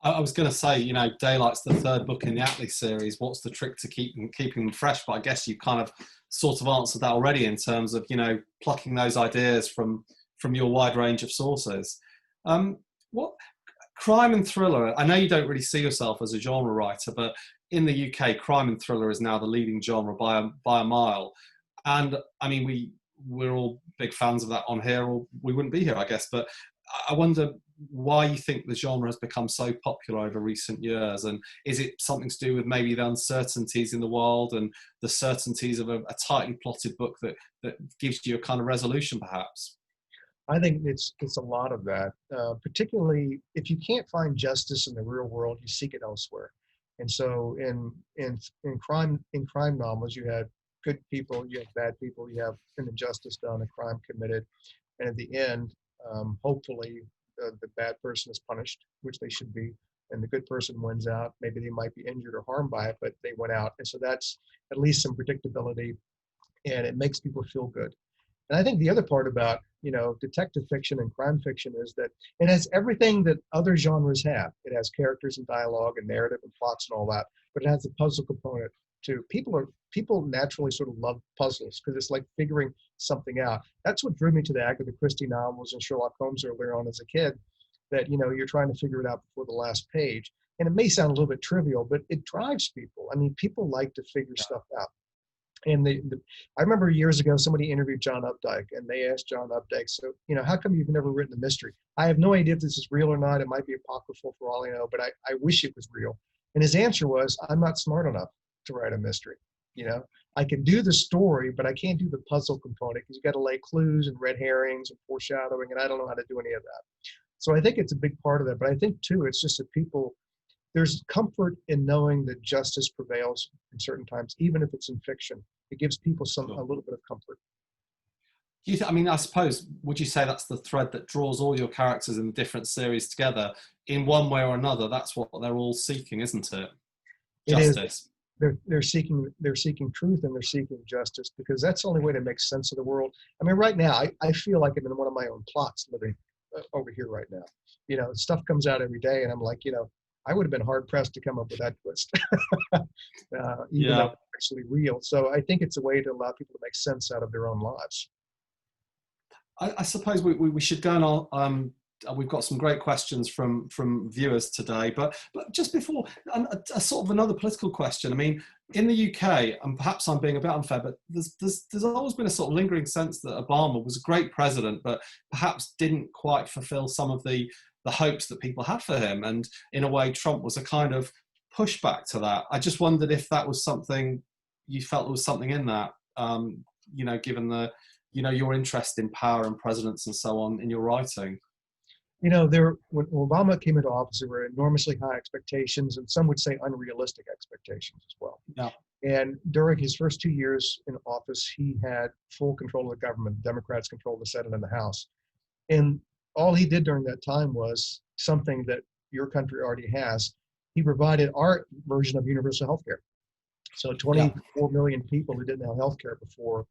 I was going to say, Daylight's the third book in the Atlas series. What's the trick to keeping them fresh? But I guess you kind of sort of answered that already in terms of, plucking those ideas from your wide range of sources. What crime and thriller? I know you don't really see yourself as a genre writer, but in the UK, crime and thriller is now the leading genre by a mile. And I mean, we're all big fans of that on here, or we wouldn't be here, I guess. But I wonder why you think the genre has become so popular over recent years, and is it something to do with maybe the uncertainties in the world and the certainties of a tightly plotted book that gives you a kind of resolution, perhaps? I think it's a lot of that, particularly if you can't find justice in the real world, you seek it elsewhere. And so in crime novels, you have good people, you have bad people, you have an injustice done, a crime committed, and at the end, hopefully the bad person is punished, which they should be, and the good person wins out. Maybe they might be injured or harmed by it, but they went out. And so that's at least some predictability, and it makes people feel good. And I think the other part about, detective fiction and crime fiction is that it has everything that other genres have. It has characters and dialogue and narrative and plots and all that, but it has a puzzle component too. People naturally sort of love puzzles because it's like figuring something out. That's what drew me to the Agatha Christie novels and Sherlock Holmes earlier on as a kid, that, you're trying to figure it out before the last page. And it may sound a little bit trivial, but it drives people. I mean, people like to figure stuff out. And I remember years ago, somebody interviewed John Updike, and they asked John Updike, so, how come you've never written a mystery? I have no idea if this is real or not. It might be apocryphal for all I know, but I wish it was real. And his answer was, I'm not smart enough to write a mystery. I can do the story, but I can't do the puzzle component, because you got to lay clues and red herrings and foreshadowing, and I don't know how to do any of that. So I think it's a big part of that. But I think, too, it's just that there's comfort in knowing that justice prevails in certain times, even if it's in fiction. It gives people a little bit of comfort. I suppose, would you say that's the thread that draws all your characters in the different series together in one way or another? That's what they're all seeking, isn't it? Justice. They're seeking truth, and they're seeking justice, because that's the only way to make sense of the world. I mean, right now, I feel like I'm in one of my own plots living over here right now. Stuff comes out every day, and I'm like, I would have been hard pressed to come up with that twist, even though it's actually real. So I think it's a way to allow people to make sense out of their own lives. I suppose we should go on. We've got some great questions from viewers today, but just before, a sort of another political question. I mean, in the UK, and perhaps I'm being a bit unfair, but there's always been a sort of lingering sense that Obama was a great president, but perhaps didn't quite fulfill some of the hopes that people had for him. And in a way, Trump was a kind of pushback to that. I just wondered if that was something you felt there was something in that, given your interest in power and presidents and so on in your writing. When Obama came into office, there were enormously high expectations, and some would say unrealistic expectations as well. Yeah. And during his first 2 years in office, he had full control of the government. Democrats controlled the Senate and the House. And all he did during that time was something that your country already has. He provided our version of universal health care. So 24 million people who didn't have health care before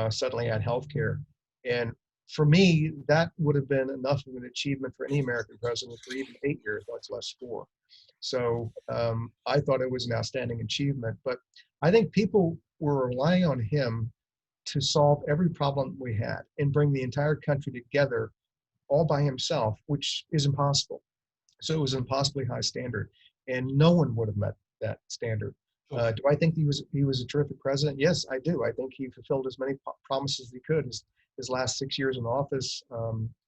suddenly had health care. And for me, that would have been enough of an achievement for any American president for even 8 years, much less 4. So I thought it was an outstanding achievement. But I think people were relying on him to solve every problem we had and bring the entire country together all by himself, which is impossible. So it was an impossibly high standard, and no one would have met that standard. Do I think he was a terrific president? Yes, I do. I think he fulfilled as many promises as he could. His last 6 years in office,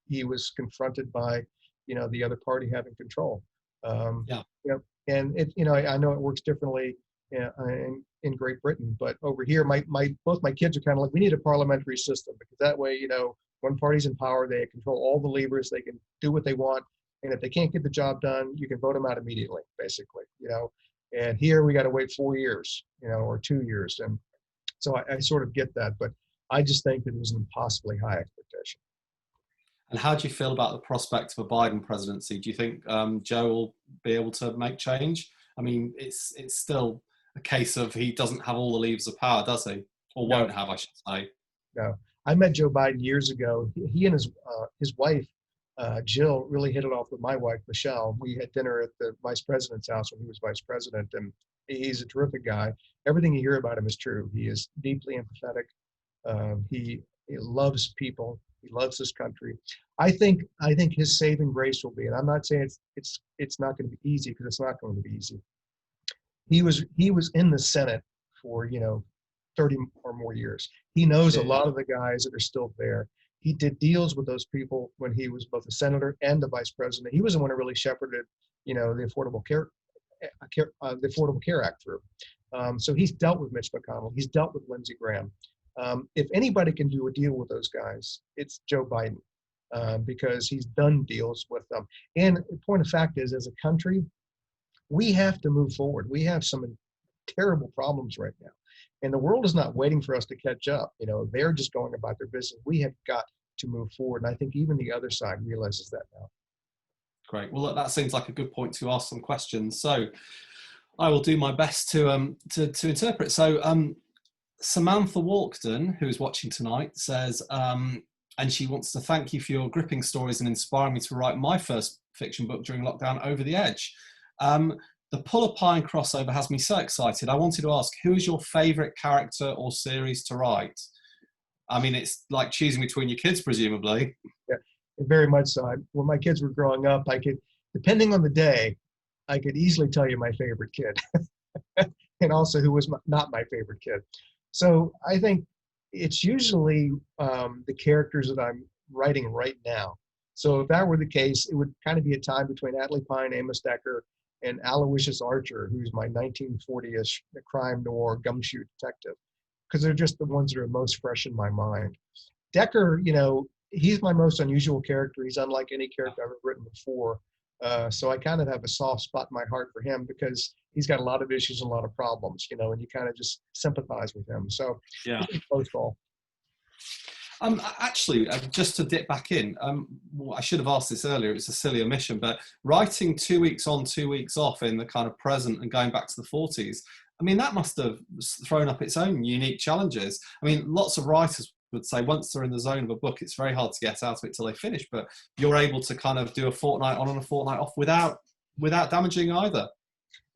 he was confronted by, the other party having control. And I know it works differently in Great Britain, but over here, both my kids are kind of like, we need a parliamentary system, because that way, one party's in power, they control all the levers, they can do what they want, and if they can't get the job done, you can vote them out immediately, basically. And here we got to wait 4 years, or 2 years, and so I sort of get that, but I just think that it was an impossibly high expectation. And how do you feel about the prospect of a Biden presidency? Do you think Joe will be able to make change? I mean, it's still a case of he doesn't have all the levers of power, does he? Or No. won't have, I should say. No, I met Joe Biden years ago. He and his wife, Jill, really hit it off with my wife, Michelle. We had dinner at the vice president's house when he was vice president, and he's a terrific guy. Everything you hear about him is true. He is deeply empathetic. He loves people. He loves this country. I think his saving grace will be, and I'm not saying it's not going to be easy, because it's not going to be easy. He was in the Senate for 30 or more years. He knows a lot of the guys that are still there. He did deals with those people when he was both a senator and the vice president. He was the one who really shepherded, the Affordable Care Act through. So he's dealt with Mitch McConnell. He's dealt with Lindsey Graham. If anybody can do a deal with those guys, it's Joe Biden, because he's done deals with them. And the point of fact is, as a country, we have to move forward. We have some terrible problems right now. And the world is not waiting for us to catch up. They're just going about their business. We have got to move forward. And I think even the other side realizes that now. Great. Well, that seems like a good point to ask some questions. So I will do my best to interpret. So Samantha Walkden, who is watching tonight, says, and she wants to thank you for your gripping stories and inspiring me to write my first fiction book during lockdown, Over the Edge. The Puller Pine crossover has me so excited. I wanted to ask, who is your favourite character or series to write? I mean, it's like choosing between your kids, presumably. Yeah, very much so. When my kids were growing up, I could, depending on the day, I could easily tell you my favorite kid, and also who was not my favorite kid. So I think it's usually the characters that I'm writing right now. So if that were the case, it would kind of be a time between Atlee Pine, Amos Decker, and Aloysius Archer, who's my 1940-ish crime noir gumshoe detective, because they're just the ones that are most fresh in my mind. Decker, he's my most unusual character. He's unlike any character I've ever written before. So I kind of have a soft spot in my heart for him, because he's got a lot of issues and a lot of problems, and you kind of just sympathize with him. So yeah, it's a close call. Actually, just to dip back in, I should have asked this earlier, it's a silly omission, but writing 2 weeks on, 2 weeks off in the kind of present and going back to the 40s, I mean, that must have thrown up its own unique challenges. I mean, lots of writers would say once they're in the zone of a book, it's very hard to get out of it till they finish, but you're able to kind of do a fortnight on and a fortnight off without damaging either.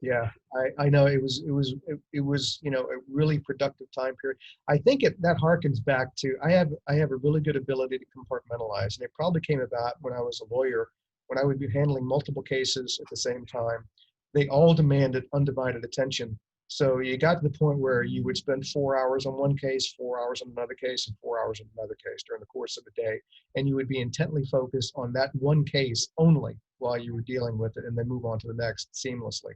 Yeah, I know it was a really productive time period. I think that harkens back to I have a really good ability to compartmentalize, and it probably came about when I was a lawyer, when I would be handling multiple cases at the same time. They all demanded undivided attention. So you got to the point where you would spend 4 hours on one case, 4 hours on another case, and 4 hours on another case during the course of the day, and you would be intently focused on that one case only while you were dealing with it, and then move on to the next seamlessly.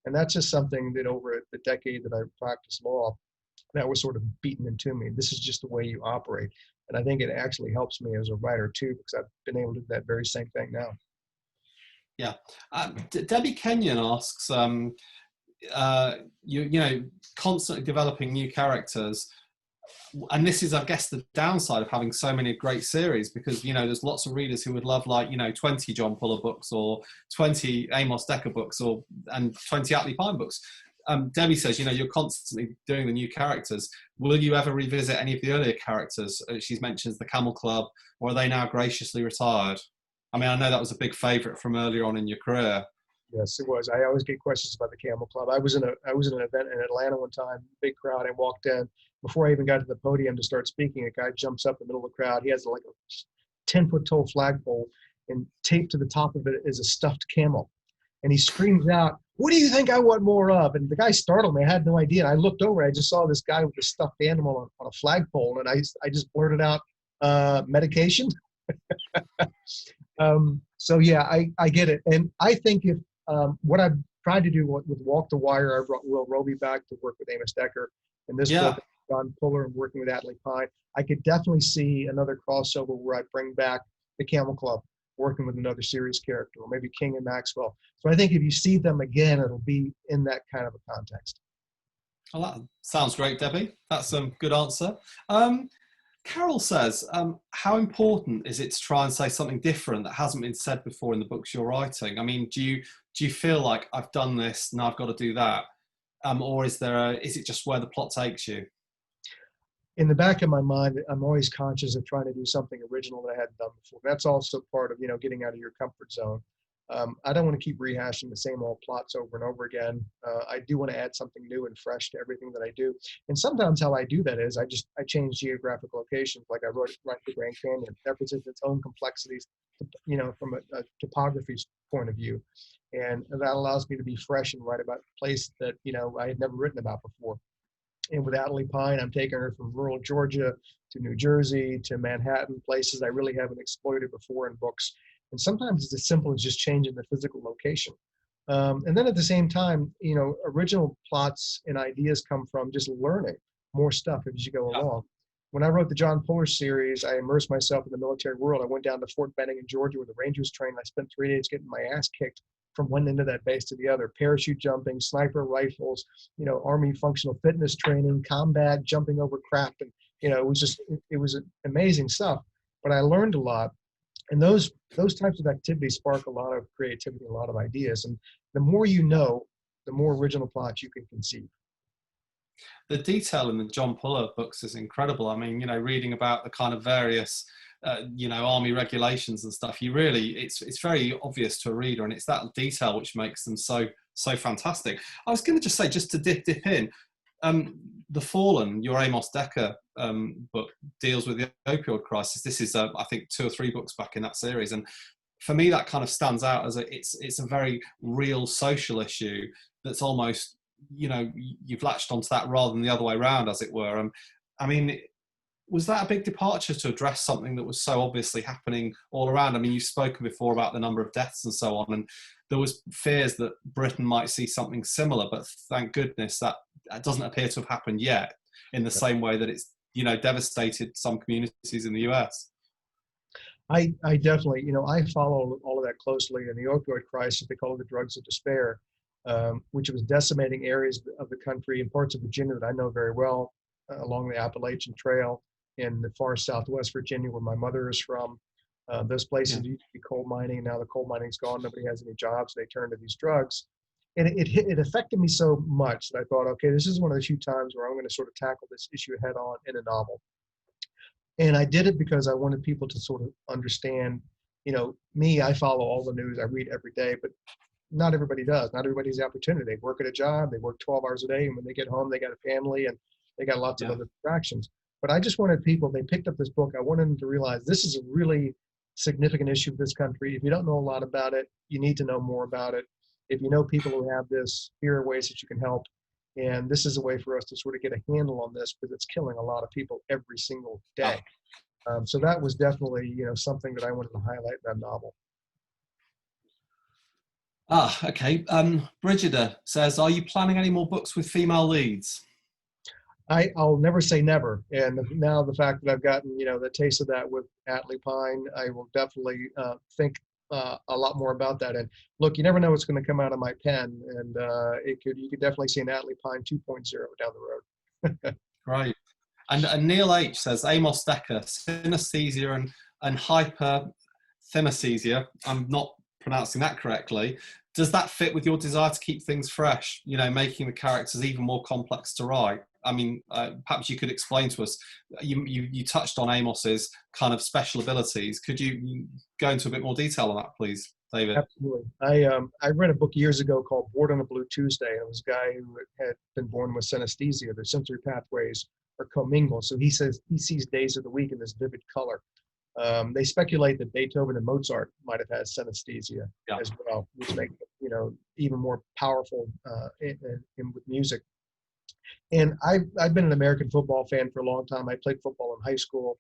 And that's just something that over the decade that I practiced law, that was sort of beaten into me. This is just the way you operate. And I think it actually helps me as a writer too, because I've been able to do that very same thing now. Yeah. Debbie Kenyon asks, constantly developing new characters. And this is, I guess, the downside of having so many great series, because, there's lots of readers who would love 20 John Puller books or 20 Amos Decker books and 20 Atlee Pine books. Debbie says, you're constantly doing the new characters. Will you ever revisit any of the earlier characters? She mentions the Camel Club, or are they now graciously retired? I mean, I know that was a big favourite from earlier on in your career. Yes, it was. I always get questions about the Camel Club. I was in an event in Atlanta one time, big crowd. I walked in. Before I even got to the podium to start speaking, a guy jumps up in the middle of the crowd. He has like a 10-foot tall flagpole, and taped to the top of it is a stuffed camel. And he screams out, "What do you think I want more of?" And the guy startled me. I had no idea. And I looked over. I just saw this guy with a stuffed animal on a flagpole, and I just blurted out, "Medication." So yeah, I get it. And I think if what I've tried to do with Walk the Wire, I brought Will Roby back to work with Amos Decker, and this book, John Puller, and working with Atlee Pine. I could definitely see another crossover where I bring back the Camel Club, working with another series character, or maybe King and Maxwell. So I think if you see them again, it'll be in that kind of a context. Well, that sounds great, Debbie. That's a good answer. Carol says, how important is it to try and say something different that hasn't been said before in the books you're writing? I mean, do you feel like I've done this, now I've got to do that? or is it just where the plot takes you? In the back of my mind, I'm always conscious of trying to do something original that I hadn't done before. That's also part of, getting out of your comfort zone. I don't want to keep rehashing the same old plots over and over again. I do want to add something new and fresh to everything that I do. And sometimes how I do that is I change geographic locations. Like I wrote right the Grand Canyon. That presents its own complexities, from a topography point of view. And that allows me to be fresh and write about a place that, I had never written about before. And with Adelie Pine, I'm taking her from rural Georgia to New Jersey to Manhattan, places I really haven't exploited before in books. And sometimes it's as simple as just changing the physical location. And then at the same time, original plots and ideas come from just learning more stuff as you go along. When I wrote the John Puller series, I immersed myself in the military world. I went down to Fort Benning in Georgia where the Rangers trained. I spent 3 days getting my ass kicked from one end of that base to the other. Parachute jumping, sniper rifles, Army functional fitness training, combat, jumping over crap. And, it was amazing stuff. But I learned a lot. And those types of activities spark a lot of creativity, a lot of ideas. And the more you know, the more original plots you can conceive. The detail in the John Puller books is incredible. I mean, reading about the kind of various, army regulations and stuff, it's very obvious to a reader, and it's that detail which makes them so fantastic. I was going to just say, just to dip in, The Fallen, your Amos Decker book, deals with the opioid crisis. This is, I think, 2 or 3 books back in that series, and for me, that kind of stands out as it's a very real social issue that's almost, you've latched onto that rather than the other way around, as it were. I mean, was that a big departure to address something that was so obviously happening all around? I mean, you've spoken before about the number of deaths and so on, and there was fears that Britain might see something similar, but thank goodness that doesn't appear to have happened yet in the same way that it's, devastated some communities in the US. I definitely, I follow all of that closely. And the opioid crisis, they call it the drugs of despair, which was decimating areas of the country and parts of Virginia that I know very well, along the Appalachian Trail in the far southwest Virginia, where my mother is from. Those places used to be coal mining. Now the coal mining's gone. Nobody has any jobs. They turn to these drugs. And it affected me so much that I thought, okay, this is one of the few times where I'm going to sort of tackle this issue head on in a novel. And I did it because I wanted people to sort of understand, me, I follow all the news, I read every day, but not everybody does. Not everybody has the opportunity. They work at a job, they work 12 hours a day, and when they get home, they got a family and they got lots of other distractions. But I just wanted people, they picked up this book, I wanted them to realize this is a really significant issue of this country. If you don't know a lot about it, you need to know more about it. If you know people who have this, here are ways that you can help. And this is a way for us to sort of get a handle on this, because it's killing a lot of people every single day. So that was definitely, something that I wanted to highlight in that novel. Okay. Brigida says, are you planning any more books with female leads? I'll never say never. And now the fact that I've gotten, the taste of that with Adelie Pine, I will definitely think a lot more about that. And look, you never know what's going to come out of my pen. And you could definitely see an Adelie Pine 2.0 down the road. Right. And Neil H says, Amos Decker, synesthesia and hyperthynesthesia. I'm not pronouncing that correctly. Does that fit with your desire to keep things fresh, making the characters even more complex to write? I mean, perhaps you could explain to us, you touched on Amos's kind of special abilities. Could you go into a bit more detail on that, please, David? Absolutely. I read a book years ago called Born on a Blue Tuesday. It was a guy who had been born with synesthesia. Their sensory pathways are commingled. So he says he sees days of the week in this vivid color. They speculate that Beethoven and Mozart might have had synesthesia as well, which makes it, even more powerful with music. And I've been an American football fan for a long time. I played football in high school.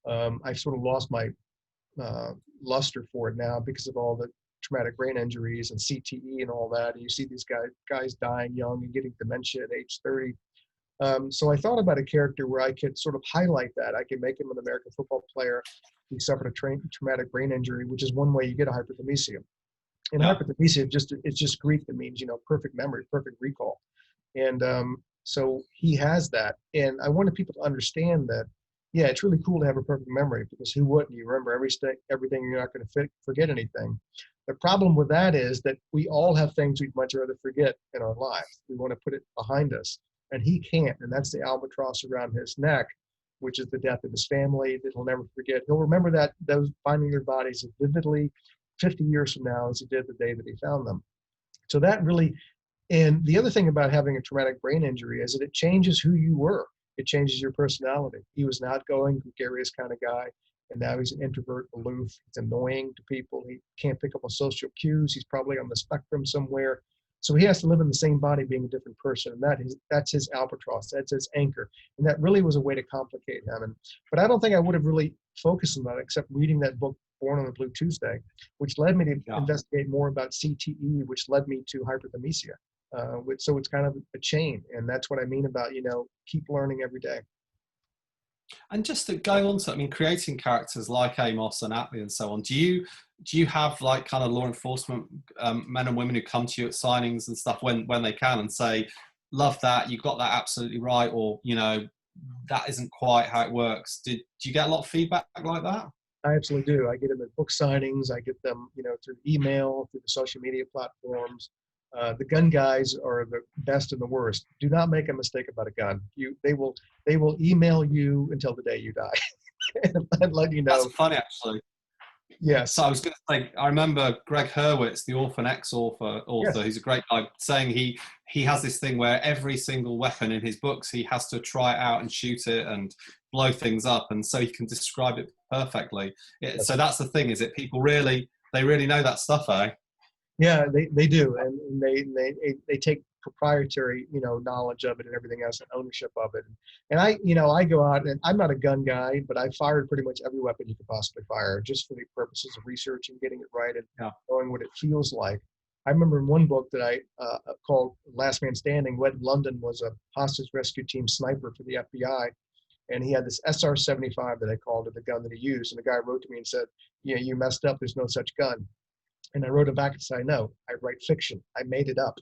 I've sort of lost my luster for it now because of all the traumatic brain injuries and CTE and all that. And you see these guys dying young and getting dementia at age 30. So I thought about a character where I could sort of highlight that. I could make him an American football player who suffered a traumatic brain injury, which is one way you get a hyperthymesia. And hyperthymesia, it's just Greek that means, perfect memory, perfect recall. And so he has that. And I wanted people to understand that Yeah, it's really cool to have a perfect memory, because who wouldn't? You remember everything. You're not going to forget anything. The problem with that is that we all have things we'd much rather forget in our lives. We want to put it behind us, and he can't. And that's the albatross around his neck, which is the death of his family that he'll never forget. He'll remember that, those finding their bodies as vividly 50 years from now as he did the day that he found them. So that really, and the other thing about having a traumatic brain injury is that it changes who you were. It changes your personality. He was an outgoing, gregarious kind of guy, and now he's an introvert, aloof. He's annoying to people. He can't pick up on social cues. He's probably on the spectrum somewhere. So he has to live in the same body being a different person, and that's his albatross. That's his anchor, and that really was a way to complicate him. But I don't think I would have really focused on that except reading that book, Born on a Blue Tuesday, which led me to investigate more about CTE, which led me to hyperthymesia. So it's kind of a chain, and that's what I mean about, keep learning every day. And just to go on to, I mean, creating characters like Amos and Atlee and so on, do you have like kind of law enforcement men and women who come to you at signings and stuff when they can and say, love that, you got that absolutely right, or that isn't quite how it works? Do you get a lot of feedback like that? I absolutely do. I get them at book signings. I get them, through email, through the social media platforms. The gun guys are the best and the worst. Do not make a mistake about a gun. They will email you until the day you die and let you know. That's funny, actually. Yes. So I was going to say, I remember Greg Hurwitz, the Orphan X author, Yes. who's a great guy, saying he has this thing where every single weapon in his books, he has to try it out and shoot it and blow things up, and so he can describe it perfectly. Yes. So that's the thing, is it people really know that stuff, eh? Yeah, they do, and they take proprietary, knowledge of it and everything else, and ownership of it. And I go out, and I'm not a gun guy, but I fired pretty much every weapon you could possibly fire, just for the purposes of research and getting it right and knowing what it feels like. I remember in one book that I called Last Man Standing, Wed London was a hostage rescue team sniper for the FBI, and he had this SR-75 that I called it, the gun that he used. And the guy wrote to me and said, "Yeah, you messed up. There's no such gun." And I wrote it back and said, "No, I write fiction. I made it up."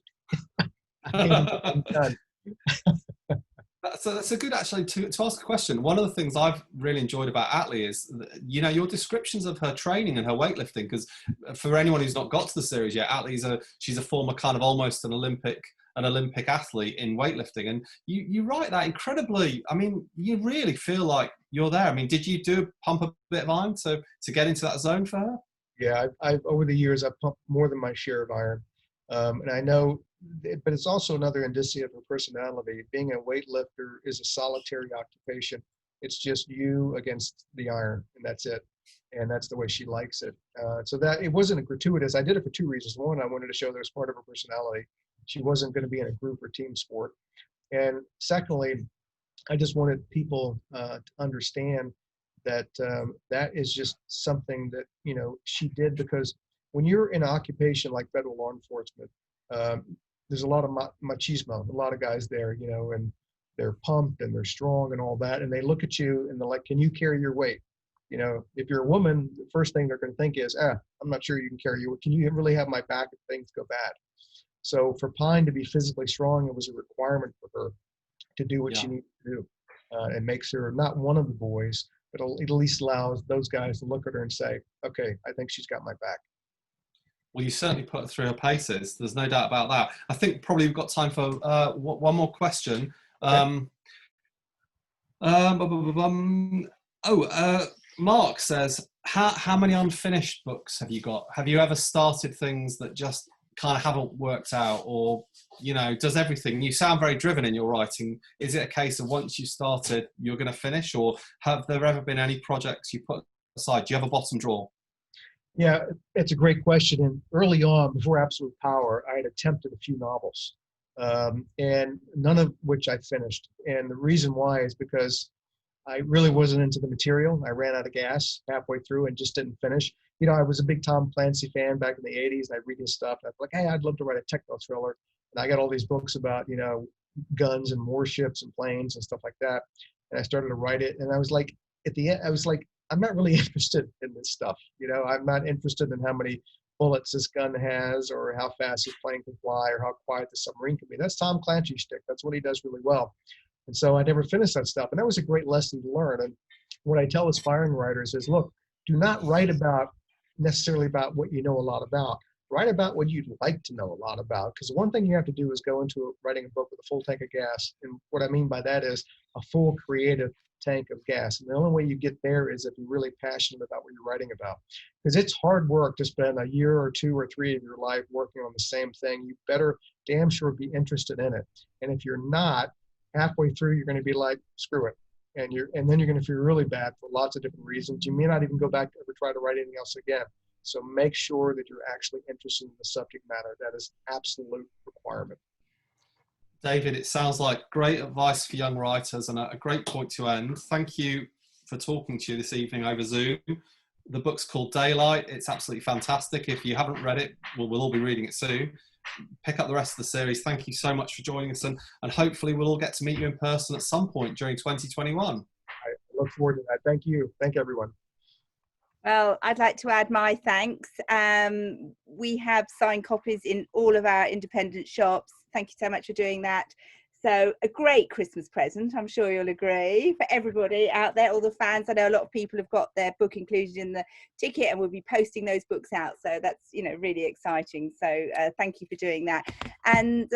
So that's a good, actually, to ask a question. One of the things I've really enjoyed about Atlee is, your descriptions of her training and her weightlifting, because for anyone who's not got to the series yet, she's a former kind of almost an Olympic athlete in weightlifting. And you write that incredibly, I mean, you really feel like you're there. I mean, did you pump a bit of iron to get into that zone for her? Yeah, I've over the years, I've pumped more than my share of iron. And I know, but it's also another indicia of her personality. Being a weightlifter is a solitary occupation. It's just you against the iron, and that's it. And that's the way she likes it. So that it wasn't a gratuitous. I did it for two reasons. One, I wanted to show there's part of her personality. She wasn't going to be in a group or team sport. And secondly, I just wanted people to understand that that is just something that she did, because when you're in an occupation like federal law enforcement, there's a lot of machismo, a lot of guys there, and they're pumped and they're strong and all that, and they look at you and they're like, "Can you carry your weight?" If you're a woman, the first thing they're going to think is, "I'm not sure you can carry your weight. Can you really have my back if things go bad?" So for Pine to be physically strong, it was a requirement for her to do what she needed to do, and makes her not one of the boys, but it at least allows those guys to look at her and say, "Okay, I think she's got my back." Well, you certainly put her through her paces. There's no doubt about that. I think probably we've got time for one more question. Okay. Mark says, how many unfinished books have you got? Have you ever started things that just kind of haven't worked out, or does everything? You sound very driven in your writing. Is it a case of once you started, you're going to finish, or have there ever been any projects you put aside? Do you have a bottom drawer? Yeah, it's a great question. And early on, before Absolute Power, I had attempted a few novels, and none of which I finished. And the reason why is because I really wasn't into the material. I ran out of gas halfway through and just didn't finish. I was a big Tom Clancy fan back in the 80s, and I'd read his stuff. And I'd be like, "Hey, I'd love to write a techno thriller." And I got all these books about, guns and warships and planes and stuff like that. And I started to write it. And I was like, at the end, I was like, I'm not really interested in this stuff. I'm not interested in how many bullets this gun has, or how fast his plane can fly, or how quiet the submarine can be. That's Tom Clancy's shtick. That's what he does really well. And so I never finished that stuff. And that was a great lesson to learn. And what I tell aspiring writers is, look, do not write necessarily about what you know a lot about. Write about what you'd like to know a lot about. Because one thing you have to do is go into writing a book with a full tank of gas. And what I mean by that is a full creative tank of gas. And the only way you get there is if you're really passionate about what you're writing about. Because it's hard work to spend a year or 2 or 3 of your life working on the same thing. You better damn sure be interested in it. And if you're not, halfway through, you're going to be like, screw it. And then you're going to feel really bad for lots of different reasons. You may not even go back to ever try to write anything else again. So make sure that you're actually interested in the subject matter. That is absolute requirement. David, it sounds like great advice for young writers and a great point to end. Thank you for talking to you this evening over Zoom. The book's called Daylight. It's absolutely fantastic. If you haven't read it, we'll all be reading it soon. Pick up the rest of the series. Thank you so much for joining us, and hopefully we'll all get to meet you in person at some point during 2021. I look forward to that. Thank you. Thank everyone. Well, I'd like to add my thanks. We have signed copies in all of our independent shops. Thank you so much for doing that. So a great Christmas present, I'm sure you'll agree, for everybody out there, all the fans. I know a lot of people have got their book included in the ticket and we'll be posting those books out. So that's, really exciting. So thank you for doing that. And,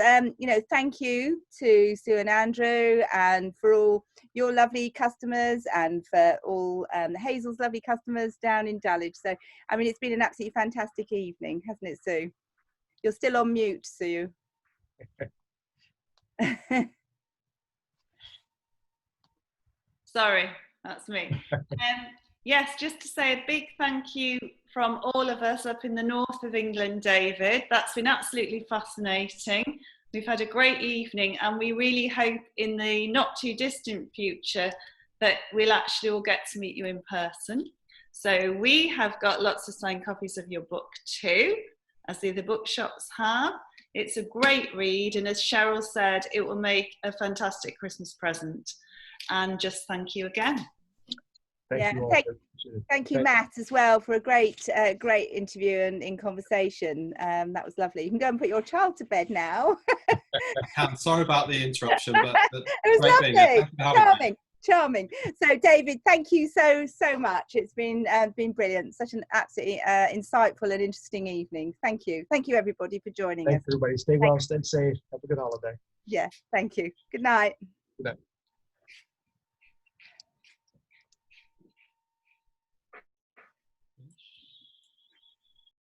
thank you to Sue and Andrew and for all your lovely customers and for all Hazel's lovely customers down in Dulwich. So, it's been an absolutely fantastic evening, hasn't it, Sue? You're still on mute, Sue. Sorry, that's me. Yes, just to say a big thank you from all of us up in the north of England, David. That's been absolutely fascinating. We've had a great evening and we really hope in the not too distant future that we'll actually all get to meet you in person. So we have got lots of signed copies of your book too, as the other bookshops have. It's a great read, and as Cheryl said, it will make a fantastic Christmas present. And just thank you again. Thank you, Matt, as well, for a great interview and in conversation. That was lovely. You can go and put your child to bed now. Sorry about the interruption, but it was lovely. Charming. So, David, thank you so much. It's been brilliant. Such an absolutely insightful and interesting evening. Thank you, everybody, for joining us. Thanks, everybody. Stay well, stay safe. Have a good holiday. Yeah, thank you. Good night. Good night.